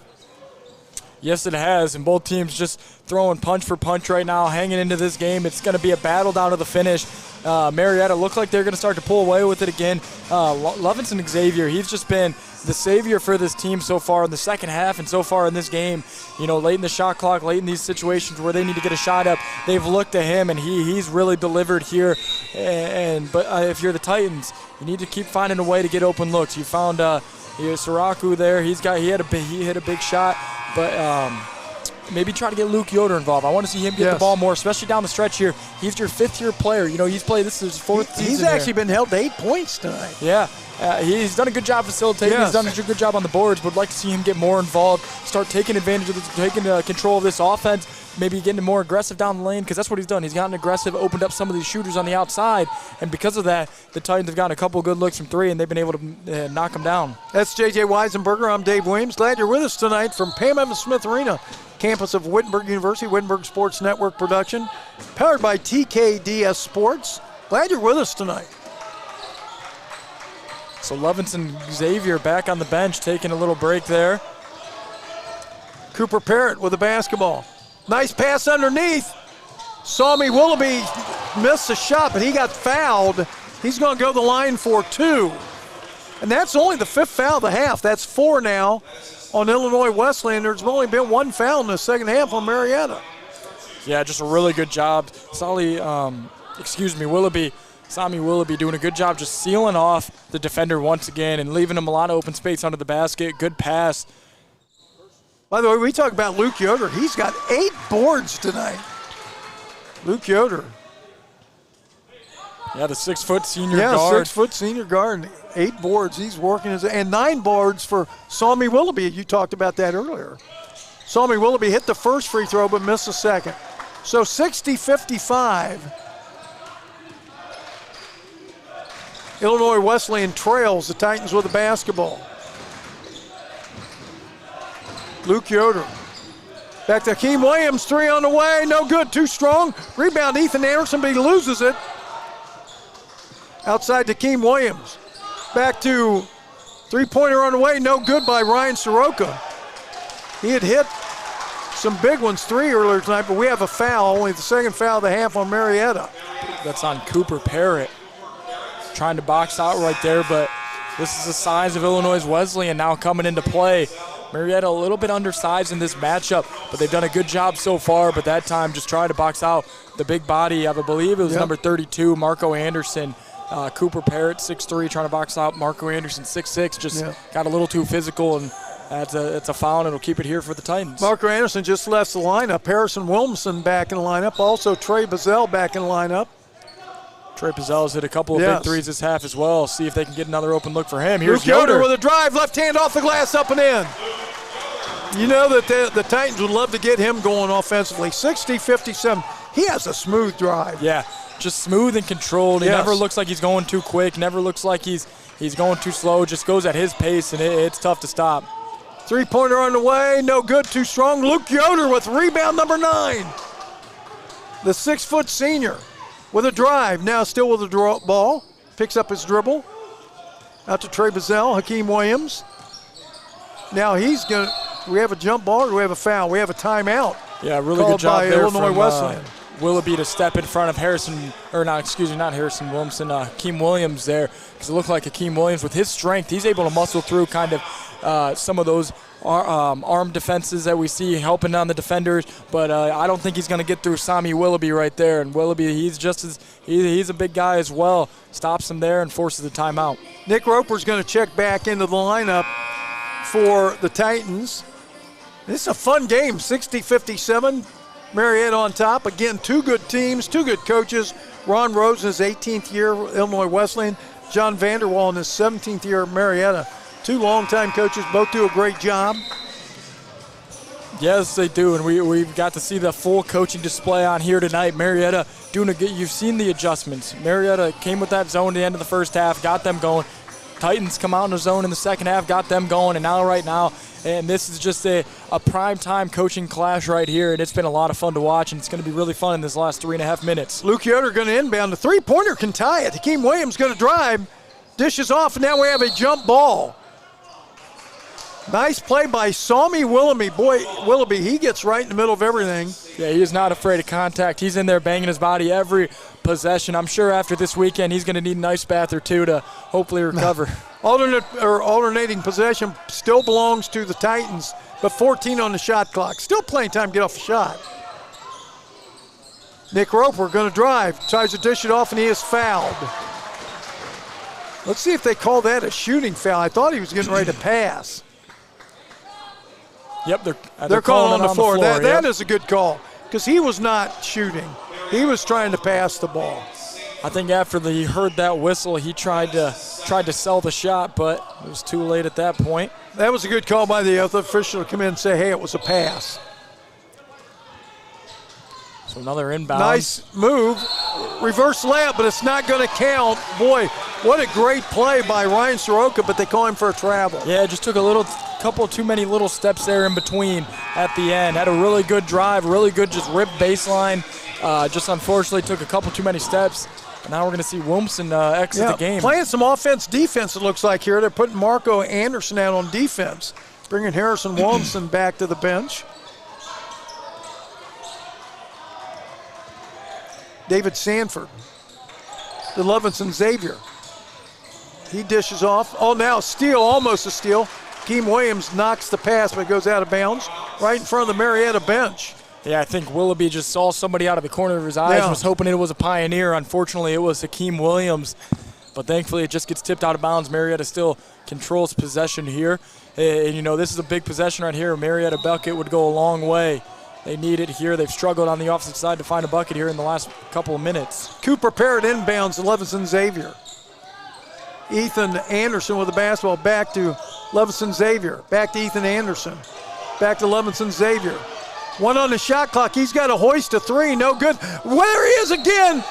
Yes, it has, and both teams just throwing punch for punch right now, hanging into this game. It's going to be a battle down to the finish. Marietta look like they're going to start to pull away with it again. Levinson Xavier, he's just been the savior for this team so far in the second half and so far in this game. You know, late in the shot clock, late in these situations where they need to get a shot up, they've looked to him, and he's really delivered here. But if you're the Titans, you need to keep finding a way to get open looks. You found Soroku there. He hit a big shot, but maybe try to get Luke Yoder involved. I want to see him get the ball more, especially down the stretch here. He's your fifth-year player. You know, he's played, this is his fourth season. He's actually been held to 8 points tonight. Yeah, he's done a good job facilitating. He's done a good job on the boards, but would like to see him get more involved, start taking advantage of this, taking control of this offense, maybe getting more aggressive down the lane, because that's what he's done. He's gotten aggressive, opened up some of these shooters on the outside, and because of that, the Titans have gotten a couple good looks from 3, and they've been able to knock them down. That's J.J. Weisenberger. I'm Dave Williams. Glad you're with us tonight from Pam Evans Smith Arena, campus of Wittenberg University, Wittenberg Sports Network production, powered by TKDS Sports. Glad you're with us tonight. So Levinson Xavier back on the bench, taking a little break there. Cooper Parrott with the basketball. Nice pass underneath. Sammy Willoughby missed the shot, but he got fouled. He's going to go to the line for 2. And that's only the 5th foul of the half. That's 4 now on Illinois Wesleyan. There's only been 1 foul in the second half on Marietta. Yeah, just a really good job. Sammy Willoughby doing a good job just sealing off the defender once again and leaving him a lot of open space under the basket. Good pass. By the way, we talk about Luke Yoder. He's got 8 boards tonight. Luke Yoder. Yeah, the 6-foot senior guard. Yeah, 6-foot senior guard. 8 boards. He's working and 9 boards for Sammy Willoughby. You talked about that earlier. Sammy Willoughby hit the first free throw but missed the second. So 60-55. Illinois Wesleyan trails the Titans with the basketball. Luke Yoder. Back to Hakeem Williams, 3 on the way, no good, too strong. Rebound, Ethan Anderson, but he loses it. Outside to Hakeem Williams. Back to three-pointer on the way, no good by Ryan Soroka. He had hit some big ones, 3 earlier tonight, but we have a foul, only the second foul of the half on Marietta. That's on Cooper Parrott. Trying to box out right there, but this is the size of Illinois Wesleyan now coming into play. Marietta a little bit undersized in this matchup, but they've done a good job so far, but that time just trying to box out the big body. I believe it was number 32, Marco Anderson. Cooper Parrott, 6'3", trying to box out Marco Anderson, 6'6", just got a little too physical, and it's a foul, and it'll keep it here for the Titans. Marco Anderson just left the lineup. Harrison Williamson back in the lineup. Also Trey Bazell back in the lineup. Trey Pizzel's hit a couple of big threes this half as well. See if they can get another open look for him. Here's Luke Yoder with a drive, left hand off the glass, up and in. You know that the Titans would love to get him going offensively. 60-57. He has a smooth drive. Yeah, just smooth and controlled. He never looks like he's going too quick. Never looks like he's going too slow. Just goes at his pace, and it's tough to stop. Three-pointer on the way, no good, too strong. Luke Yoder with rebound number 9. The 6-foot senior. With a drive, now still with the ball. Picks up his dribble. Out to Trey Bazell, Hakeem Williams. Now he's going to, we have a jump ball or do we have a foul? We have a timeout. Yeah, really good job there Illinois from Wesleyan. Willoughby to step in front of not Harrison Williamson, Hakeem Williams there. Because it looked like Hakeem Williams, with his strength, he's able to muscle through kind of some of those arm defenses that we see helping on the defenders, but I don't think he's going to get through Sammy Willoughby right there. And Willoughby, he's a big guy as well. Stops him there and forces the timeout. Nick Roper's going to check back into the lineup for the Titans. This is a fun game, 60-57. Marietta on top. Again, 2 good teams, 2 good coaches. Ron Rose in his 18th year, Illinois Wesleyan. John Vanderwall in his 17th year at Marietta. 2 longtime coaches, both do a great job. Yes, they do, and we've got to see the full coaching display on here tonight. Marietta doing a good. You've seen the adjustments. Marietta came with that zone at the end of the first half, got them going. Titans come out in the zone in the second half, got them going, and now, and this is just a prime-time coaching clash right here, and it's been a lot of fun to watch, and it's going to be really fun in this last 3.5 minutes. Luke Yoder going to inbound. The three-pointer can tie it. Hakeem Williams going to drive, dishes off, and now we have a jump ball. Nice play by Sammy Willoughby. Boy, Willoughby, he gets right in the middle of everything. Yeah, he is not afraid of contact. He's in there banging his body every possession. I'm sure after this weekend he's going to need an ice bath or 2 to hopefully recover. Alternating possession still belongs to the Titans, but 14 on the shot clock. Still plenty of time to get off the shot. Nick Roper going to drive, tries to dish it off, and he is fouled. Let's see if they call that a shooting foul. I thought he was getting ready to pass. Yep, they're calling on the floor. That is a good call because he was not shooting. He was trying to pass the ball. I think after he heard that whistle, he tried to sell the shot, but it was too late at that point. That was a good call by the other official to come in and say, hey, it was a pass. So another inbound. Nice move. Reverse layup, but it's not going to count. Boy, what a great play by Ryan Soroka, but they call him for a travel. Yeah, it just took a couple too many little steps there in between at the end. Had a really good drive, really good just rip baseline. Just unfortunately took a couple too many steps. And now we're going to see Williamson exit the game. Playing some defense, it looks like here. They're putting Marco Anderson out on defense, bringing Harrison Williamson back to the bench. David Sanford. The Levinson Xavier. He dishes off. Oh, now steal, almost a steal. Keem Williams knocks the pass, but it goes out of bounds right in front of the Marietta bench. Yeah, I think Willoughby just saw somebody out of the corner of his eyes and was hoping it was a Pioneer. Unfortunately, it was Hakeem Williams. But thankfully, it just gets tipped out of bounds. Marietta still controls possession here. And, you know, this is a big possession right here. Marietta bucket would go a long way. They need it here. They've struggled on the offensive side to find a bucket here in the last couple of minutes. Cooper Parrott inbounds Levinson Xavier. Ethan Anderson with the basketball back to Levinson Xavier. Back to Ethan Anderson. Back to Levinson Xavier. One on the shot clock. He's got to hoist a three. No good. There he is again.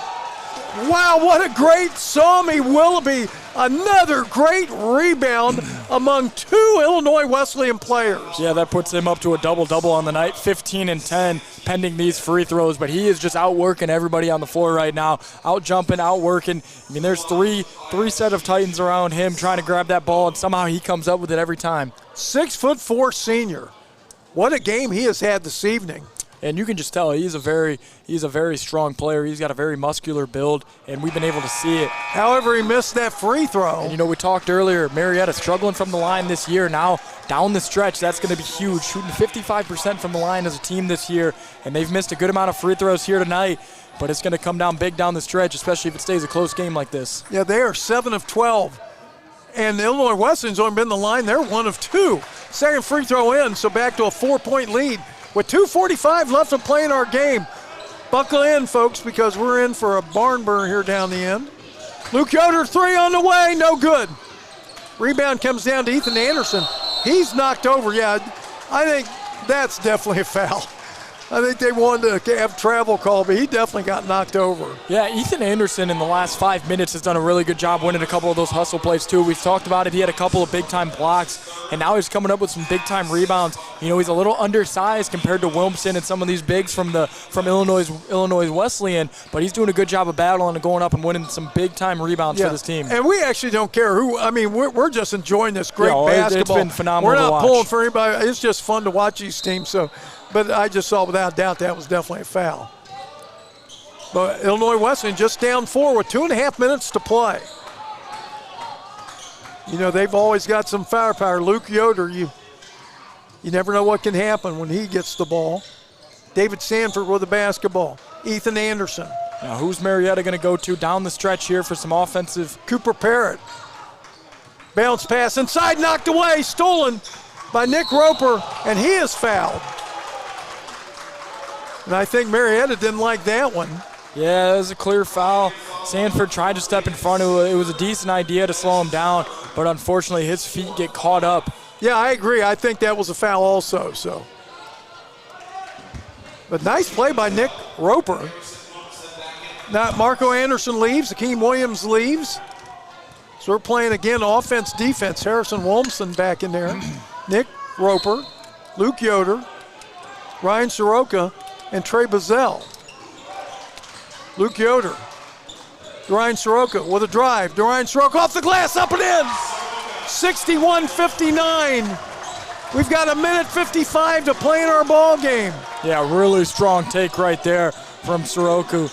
Wow, what a great Sami Willoughby. Another great rebound among two Illinois Wesleyan players. Yeah, that puts him up to a double-double on the night, 15 and 10, pending these free throws. But he is just outworking everybody on the floor right now, out-jumping, outworking. I mean, there's three set of Titans around him trying to grab that ball, and somehow he comes up with it every time. 6'4" senior. What a game he has had this evening. And you can just tell he's a very strong player. He's got a very muscular build, and we've been able to see it. However, he missed that free throw. And, you know, we talked earlier, Marietta struggling from the line this year. Now, down the stretch, that's going to be huge. Shooting 55% from the line as a team this year, and they've missed a good amount of free throws here tonight. But it's going to come down big down the stretch, especially if it stays a close game like this. Yeah, they are 7 of 12. And Illinois Wesleyan's only been in the line. They're 1 of 2. Second free throw in, so back to a 4-point lead. With 2:45 left to play in our game. Buckle in, folks, because we're in for a barn burner here down the end. Luke Yoder, three on the way, no good. Rebound comes down to Ethan Anderson. He's knocked over. Yeah, I think that's definitely a foul. I think they wanted to have travel call, but he definitely got knocked over. Yeah, Ethan Anderson in the last 5 minutes has done a really good job winning a couple of those hustle plays too. We've talked about it. He had a couple of big-time blocks, and now he's coming up with some big-time rebounds. You know, he's a little undersized compared to Wilmson and some of these bigs from Illinois Wesleyan, but he's doing a good job of battling and going up and winning some big-time rebounds for this team. And we actually don't care who. I mean, we're just enjoying this great basketball. It's been phenomenal. We're not to watch. pulling for anybody. It's just fun to watch these teams. So. But I just saw without doubt that was definitely a foul. But Illinois Wesleyan just down 4 with 2.5 minutes to play. You know, they've always got some firepower. Luke Yoder, you never know what can happen when he gets the ball. David Sanford with the basketball. Ethan Anderson. Now who's Marietta going to go to down the stretch here for some offensive? Cooper Parrott. Bounce pass inside, knocked away, stolen by Nick Roper, and he is fouled. And I think Marietta didn't like that one. Yeah, it was a clear foul. Sanford tried to step in front of it. It was a decent idea to slow him down, but unfortunately his feet get caught up. Yeah, I agree. I think that was a foul also. So, but nice play by Nick Roper. Now Marco Anderson leaves. Hakeem Williams leaves. So we're playing again offense, defense. Harrison Wilmson back in there. Nick Roper, Luke Yoder, Ryan Soroka, and Trey Bazell. Luke Yoder. Ryan Soroka with a drive. Ryan Soroka off the glass, up and in. 61-59. We've got 1:55 to play in our ball game. Yeah, really strong take right there from Soroka.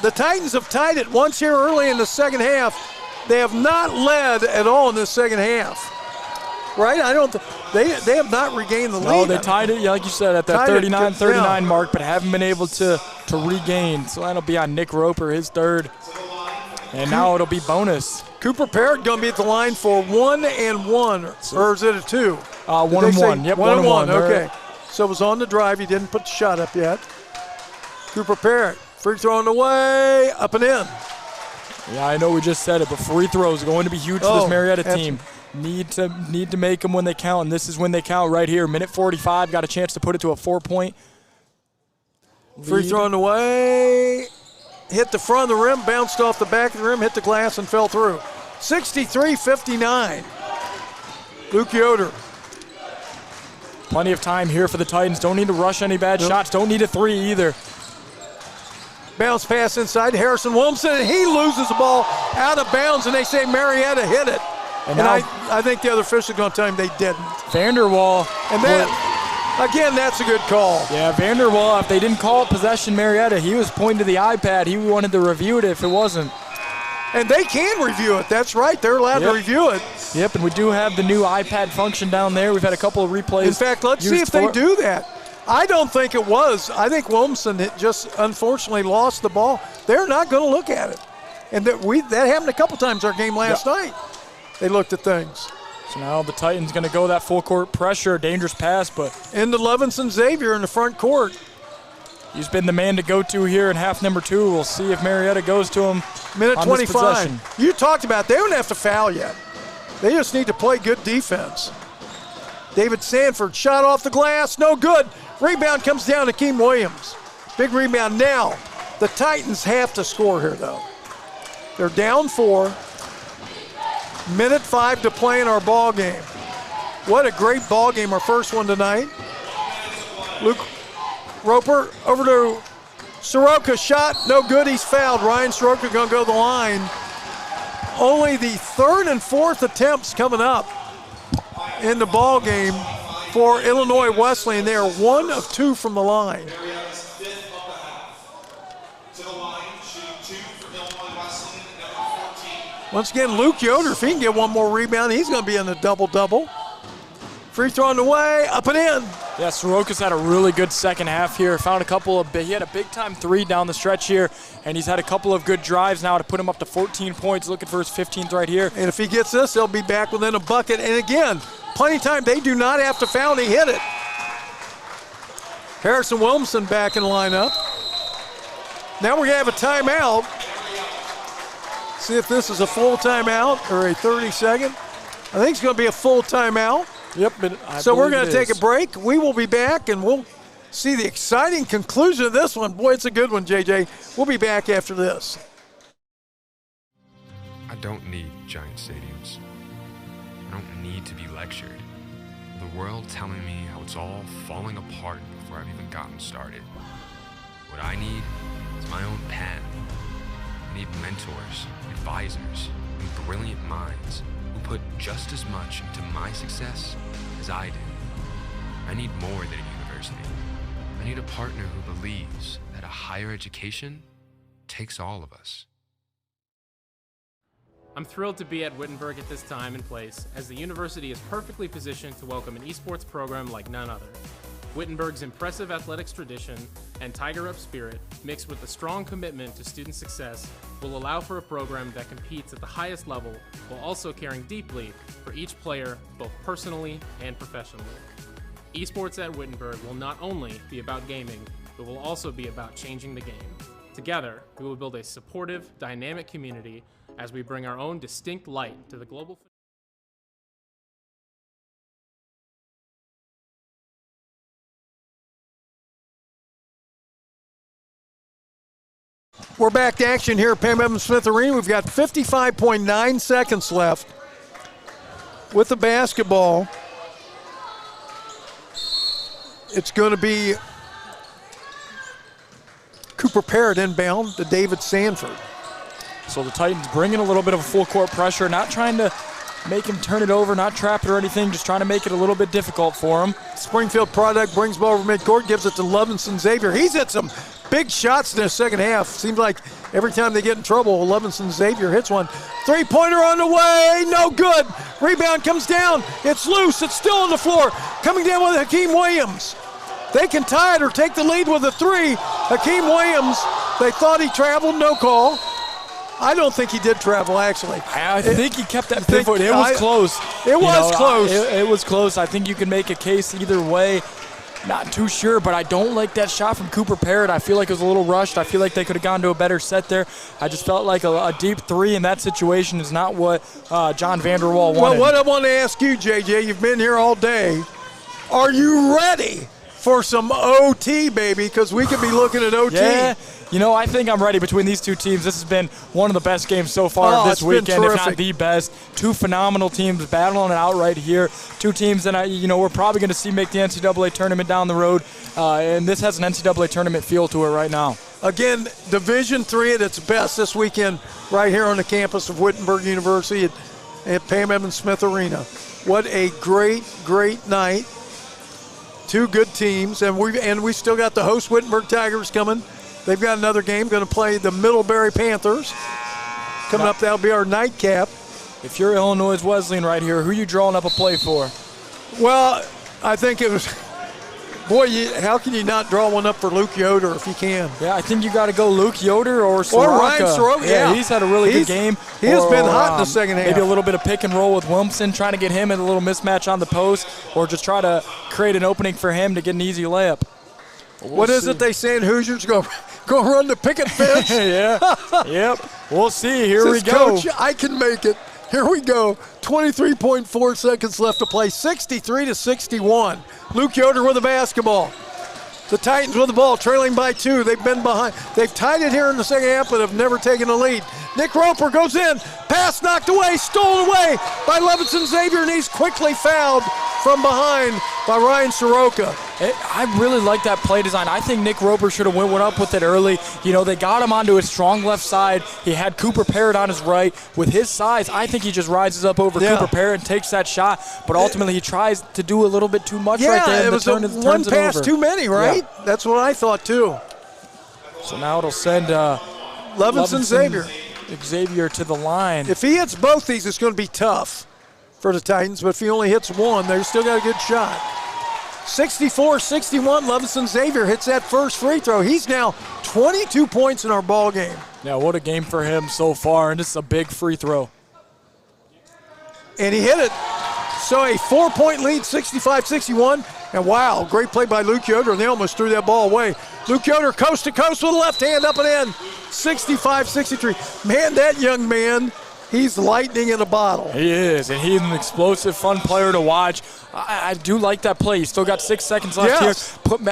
The Titans have tied it once here early in the second half. They have not led at all in the second half. Right? They have not regained the lead. No, they tied it, like you said, at that 39 mark, but haven't been able to regain. So that'll be on Nick Roper, his third. And now it'll be bonus. Cooper Parrott going to be at the line for 1 and 1. Or is it a 2? 1 and 1. Yep, 1 and 1. Okay. So it was on the drive. He didn't put the shot up yet. Cooper Parrott, free throw on the way, up and in. Yeah, I know we just said it, but free throws are going to be huge for this Marietta team. Need to make them when they count, and this is when they count right here. 1:45, got a chance to put it to a 4-point lead. Free throw on the way, hit the front of the rim, bounced off the back of the rim, hit the glass, and fell through. 63-59. Luke Yoder. Plenty of time here for the Titans. Don't need to rush any bad shots. Don't need a three either. Bounce pass inside Harrison Wilmson, and he loses the ball out of bounds, and they say Marietta hit it. And I think the other official is going to tell him they didn't. Vanderwall. And then, Again, that's a good call. Yeah, Vanderwall, if they didn't call it possession Marietta, he was pointing to the iPad. He wanted to review it if it wasn't. And they can review it. That's right. They're allowed to review it. Yep, and we do have the new iPad function down there. We've had a couple of replays. In fact, let's see if they do that. I don't think it was. I think Williamson had just unfortunately lost the ball. They're not going to look at it. And that happened a couple times our game last night. They looked at things. So now the Titans going to go that full court pressure, dangerous pass, but into Levinson Xavier in the front court. He's been the man to go to here in half number 2. We'll see if Marietta goes to him. Minute on 25. You talked about they don't have to foul yet. They just need to play good defense. David Sanford shot off the glass, no good. Rebound comes down to Keem Williams. Big rebound now. The Titans have to score here though. They're down 4. Minute 5 to play in our ball game. What a great ball game, our first one tonight. Luke Roper over to Soroka, shot, no good, he's fouled. Ryan Soroka gonna go to the line. Only the 3rd and 4th attempts coming up in the ball game for Illinois Wesleyan. They are 1 of 2 from the line. Once again, Luke Yoder, if he can get one more rebound, he's going to be in the double-double. Free throw on the way, up and in. Yeah, Soroka's had a really good second half here. He had a big-time 3 down the stretch here, and he's had a couple of good drives now to put him up to 14 points, looking for his 15th right here. And if he gets this, they'll be back within a bucket. And again, plenty of time. They do not have to foul, and he hit it. Harrison Williamson back in the lineup. Now we're going to have a timeout. See if this is a full timeout or a 30-second. I think it's going to be a full timeout. Yep. So we're going to take a break. We will be back, and we'll see the exciting conclusion of this one. Boy, it's a good one, JJ. We'll be back after this. I don't need giant stadiums. I don't need to be lectured. The world telling me how it's all falling apart before I've even gotten started. What I need is my own pen. I need mentors, advisors, and brilliant minds who put just as much into my success as I did. I need more than a university. I need a partner who believes that a higher education takes all of us. I'm thrilled to be at Wittenberg at this time and place, as the university is perfectly positioned to welcome an esports program like none other. Wittenberg's impressive athletics tradition and Tiger-Up spirit, mixed with a strong commitment to student success, will allow for a program that competes at the highest level while also caring deeply for each player, both personally and professionally. Esports at Wittenberg will not only be about gaming, but will also be about changing the game. Together, we will build a supportive, dynamic community as we bring our own distinct light to the global. We're back to action here at Pam Evans Smith Arena. We've got 55.9 seconds left with the basketball. It's going to be Cooper Parrott inbound to David Sanford. So the Titans bringing a little bit of a full court pressure, not trying to make him turn it over, not trap it or anything, just trying to make it a little bit difficult for him. Springfield product brings ball over midcourt, gives it to Levinson Xavier. He's hit some big shots in the second half. Seems like every time they get in trouble, Levinson Xavier hits one. Three-pointer on the way, no good. Rebound comes down, it's loose, it's still on the floor. Coming down with Hakeem Williams. They can tie it or take the lead with a 3. Hakeem Williams, they thought he traveled, no call. I don't think he did travel, actually. I think he kept that pivot. It was close. It was close. It was close. I think you can make a case either way. Not too sure, but I don't like that shot from Cooper Parrott. I feel like it was a little rushed. I feel like they could have gone to a better set there. I just felt like a deep 3 in that situation is not what John Vanderwall wanted. Well, what I want to ask you, JJ, you've been here all day. Are you ready for some OT, baby? Because we could be looking at OT. Yeah. You know, I think I'm ready between these two teams. This has been one of the best games so far this weekend, if not the best. 2 phenomenal teams battling it out right here. 2 teams that, we're probably going to see make the NCAA tournament down the road, and this has an NCAA tournament feel to it right now. Again, Division III at its best this weekend right here on the campus of Wittenberg University at Pam Evans Smith Arena. What a great, great night two good teams, and we still got the host Wittenberg Tigers coming. They've got another game, going to play the Middlebury Panthers. Coming up, that'll be our nightcap. If you're Illinois Wesleyan right here, who are you drawing up a play for? Well, I think it was, boy, how can you not draw one up for Luke Yoder if you can? Yeah, I think you got to go Luke Yoder or Soroka. Or Ryan Soroka, yeah. He's had a really good game. He has been hot in the second half. Maybe a little bit of pick and roll with Wilmson, trying to get him in a little mismatch on the post, or just try to create an opening for him to get an easy layup. What is it they say in Hoosiers? Go run the picket fence? Yeah. Yep. We'll see. Here we go. Coach, I can make it. Here we go. 23.4 seconds left to play. 63-61. Luke Yoder with the basketball. The Titans with the ball, trailing by 2. They've been behind. They've tied it here in the second half, but have never taken a lead. Nick Roper goes in. Pass knocked away, stolen away by Levinson Xavier, and he's quickly fouled from behind by Ryan Soroka. I really like that play design. I think Nick Roper should have went up with it early. You know, they got him onto his strong left side. He had Cooper Parrott on his right. With his size, I think he just rises up over Cooper Parrott and takes that shot. But ultimately, he tries to do a little bit too much right there. Yeah, it was one pass too many, right? Yeah. That's what I thought, too. So now it'll send Levinson Xavier to the line. If he hits both these, it's going to be tough for the Titans. But if he only hits one, they've still got a good shot. 64-61, Levinson Xavier hits that first free throw. He's now 22 points in our ball game. Yeah, what a game for him so far, and this is a big free throw. And he hit it. So a 4-point lead, 65-61. And wow, great play by Luke Yoder, and they almost threw that ball away. Luke Yoder coast to coast with a left hand up and in. 65-63. Man, that young man, he's lightning in a bottle. He is, and he's an explosive, fun player to watch. I do like that play. You still got 6 seconds left here.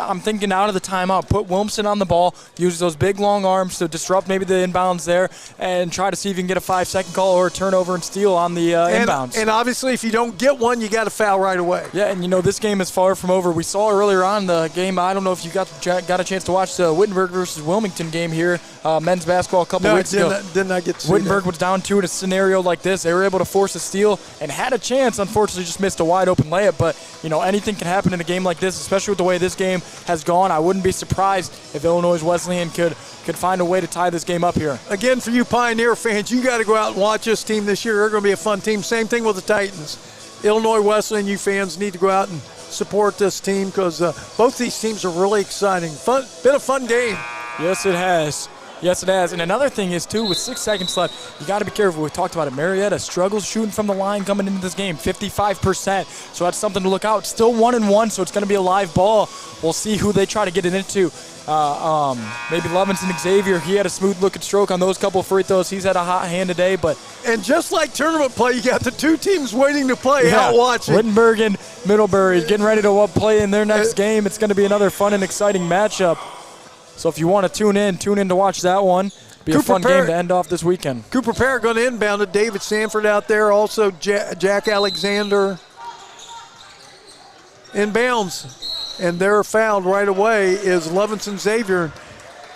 I'm thinking out of the timeout. Put Wilmson on the ball. Use those big, long arms to disrupt maybe the inbounds there and try to see if you can get a 5-second call or a turnover and steal on the inbounds. And obviously, if you don't get one, you got to foul right away. Yeah, and you know, this game is far from over. We saw earlier on the game, I don't know if you got a chance to watch the Wittenberg versus Wilmington game here, men's basketball a couple weeks ago. Did not get to see Wittenberg that. was down 2 in a scenario like this. They were able to force a steal and had a chance. Unfortunately, just missed a wide open layup. But, you know, anything can happen in a game like this, especially with the way this game has gone. I wouldn't be surprised if Illinois Wesleyan could find a way to tie this game up here. Again, for you Pioneer fans, you got to go out and watch this team this year. They're going to be a fun team. Same thing with the Titans. Illinois Wesleyan, you fans need to go out and support this team because both these teams are really exciting. Been a fun game. Yes, it has. Yes, it has. And another thing is, too, with 6 seconds left, you got to be careful. We talked about it. Marietta struggles shooting from the line coming into this game, 55%. So that's something to look out. Still 1-1, so it's going to be a live ball. We'll see who they try to get it into. Maybe Levinson Xavier, he had a smooth-looking stroke on those couple of free throws. He's had a hot hand today. And just like tournament play, you got the two teams waiting to play out watching. Wittenberg and Middlebury getting ready to play in their next game. It's going to be another fun and exciting matchup. So if you want to tune in to watch that one. Be a fun game to end off this weekend. Cooper Parrott going to inbound it. David Sanford out there. Also Jack Alexander inbounds. And they're fouled right away is Levinson Xavier.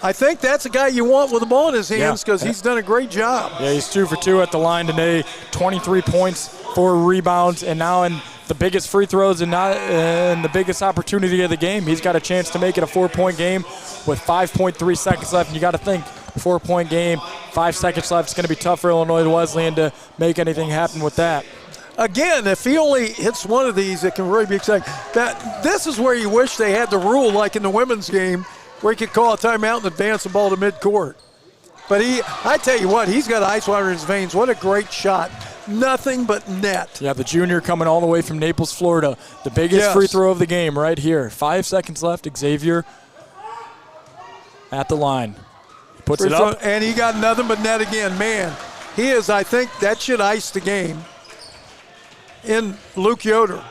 I think that's a guy you want with the ball in his hands because he's done a great job. Yeah, he's 2 for 2 at the line today. 23 points, 4 rebounds, and now in the biggest free throws and the biggest opportunity of the game. He's got a chance to make it a 4-point game with 5.3 seconds left. And you got to think, 4-point game, 5 seconds left. It's going to be tough for Illinois Wesleyan to make anything happen with that. Again, if he only hits one of these, it can really be exciting. This is where you wish they had the rule like in the women's game where he could call a timeout and advance the ball to midcourt. But I tell you what, he's got ice water in his veins. What a great shot. Nothing but net. Yeah, the junior coming all the way from Naples, Florida. The biggest free throw of the game right here. 5 seconds left. Xavier at the line. He puts it up. And he got nothing but net again. Man, he is, I think, that should ice the game. In Luke Yoder.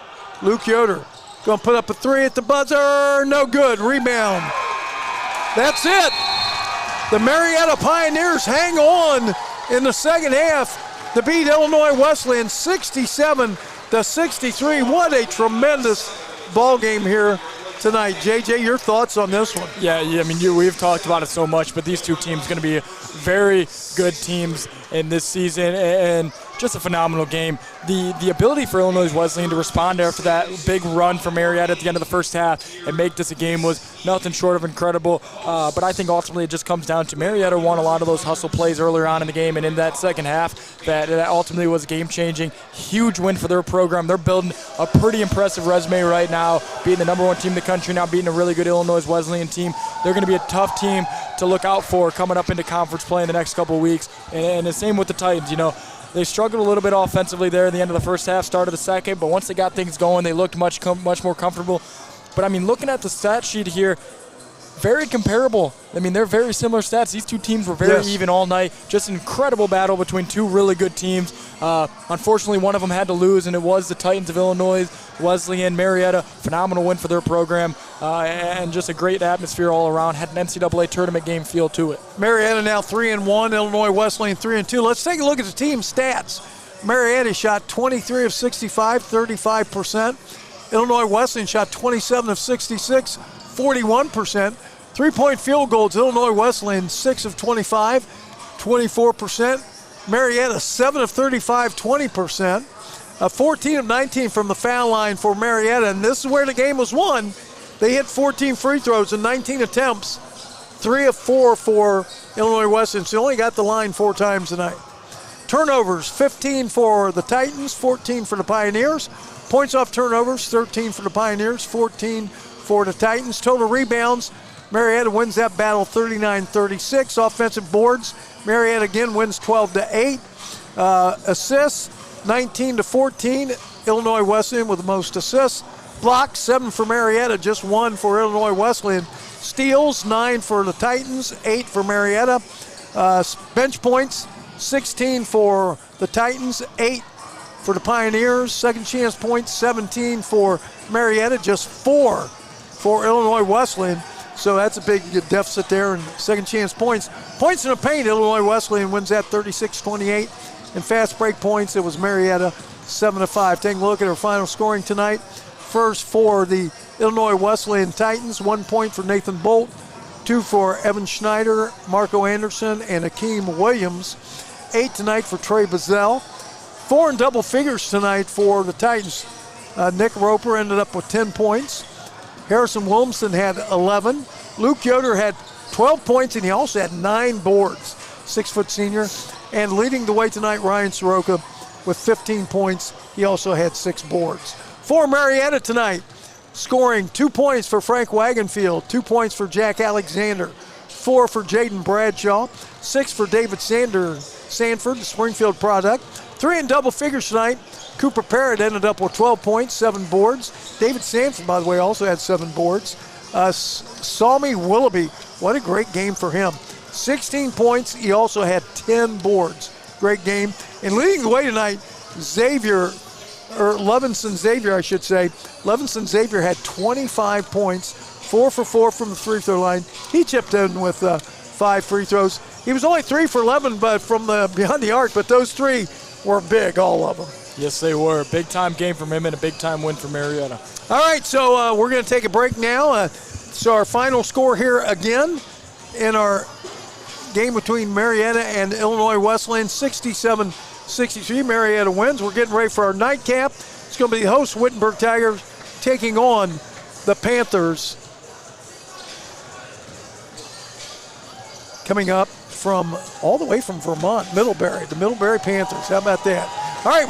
Luke Yoder going to put up a 3 at the buzzer. No good. Rebound. That's it. The Marietta Pioneers hang on in the second half to beat Illinois Wesleyan 67-63. What a tremendous ball game here tonight. JJ, your thoughts on this one? Yeah, I mean, we've talked about it so much, but these two teams are going to be very good teams in this season. And just a phenomenal game. The ability for Illinois Wesleyan to respond after that big run from Marietta at the end of the first half and make this a game was nothing short of incredible. But I think ultimately it just comes down to Marietta won a lot of those hustle plays earlier on in the game, and in that second half, that ultimately was game-changing. Huge win for their program. They're building a pretty impressive resume right now, beating the number 1 team in the country now, beating a really good Illinois Wesleyan team. They're going to be a tough team to look out for coming up into conference play in the next couple of weeks. And the same with the Titans. They struggled a little bit offensively there at the end of the first half, start of the second, but once they got things going, they looked much more comfortable. But, looking at the stat sheet here, very comparable. They're very similar stats. These two teams were very even all night. Just an incredible battle between two really good teams. Unfortunately, one of them had to lose, and it was the Titans of Illinois. Wesleyan, Marietta, phenomenal win for their program, and just a great atmosphere all around. Had an NCAA tournament game feel to it. Marietta now 3-1, Illinois Wesleyan 3-2. Let's take a look at the team stats. Marietta shot 23 of 65, 35%. Illinois Wesleyan shot 27 of 66, 41%. 3-point field goals, Illinois Wesleyan 6 of 25, 24%. Marietta 7 of 35, 20%. 14 of 19 from the foul line for Marietta, and this is where the game was won. They hit 14 free throws in 19 attempts, 3 of 4 for Illinois Wesleyan, so they only got the line 4 times tonight. Turnovers, 15 for the Titans, 14 for the Pioneers. Points off turnovers, 13 for the Pioneers, 14 for the Titans. Total rebounds, Marietta wins that battle 39-36. Offensive boards, Marietta again wins 12-8. Assists, 19-14. Illinois Wesleyan with the most assists. Blocks, 7 for Marietta, just 1 for Illinois Wesleyan. Steals, 9 for the Titans, 8 for Marietta. Bench points, 16 for the Titans, 8 for the Pioneers. Second chance points, 17 for Marietta, just 4 for Illinois Wesleyan. So that's a big deficit there in second chance points. Points in the paint, Illinois Wesleyan wins that 36-28. In fast break points, it was Marietta 7-5. Taking a look at our final scoring tonight. First for the Illinois Wesleyan Titans, 1 point for Nathan Bolt, 2 for Evan Schneider, Marco Anderson, and Akeem Williams. 8 tonight for Trey Bazell. 4 in double figures tonight for the Titans. Nick Roper ended up with 10 points. Harrison Williamson had 11. Luke Yoder had 12 points, and he also had 9 boards. 6-foot senior. And leading the way tonight, Ryan Soroka with 15 points. He also had 6 boards. For Marietta tonight, scoring 2 points for Frank Wagenfield, 2 points for Jack Alexander, 4 for Jaden Bradshaw, 6 for David Sanford, the Springfield product. 3 in double figures tonight. Cooper Parrott ended up with 12 points, 7 boards. David Sanford, by the way, also had 7 boards. Salmi Willoughby, what a great game for him. 16 points. He also had 10 boards. Great game. And leading the way tonight, Levinson Xavier, I should say. Levinson Xavier had 25 points, 4 for 4 from the free throw line. He chipped in with 5 free throws. He was only 3 for 11, but from behind the arc, but those 3 were big, all of them. Yes, they were. Big-time game from him and a big-time win for Marietta. All right, so we're going to take a break now. So our final score here again in our game between Marietta and Illinois Wesleyan, 67-63. Marietta wins. We're getting ready for our nightcap. It's going to be the host Wittenberg Tigers taking on the Panthers. Coming up from all the way from Vermont, Middlebury, the Middlebury Panthers. How about that? All right, we're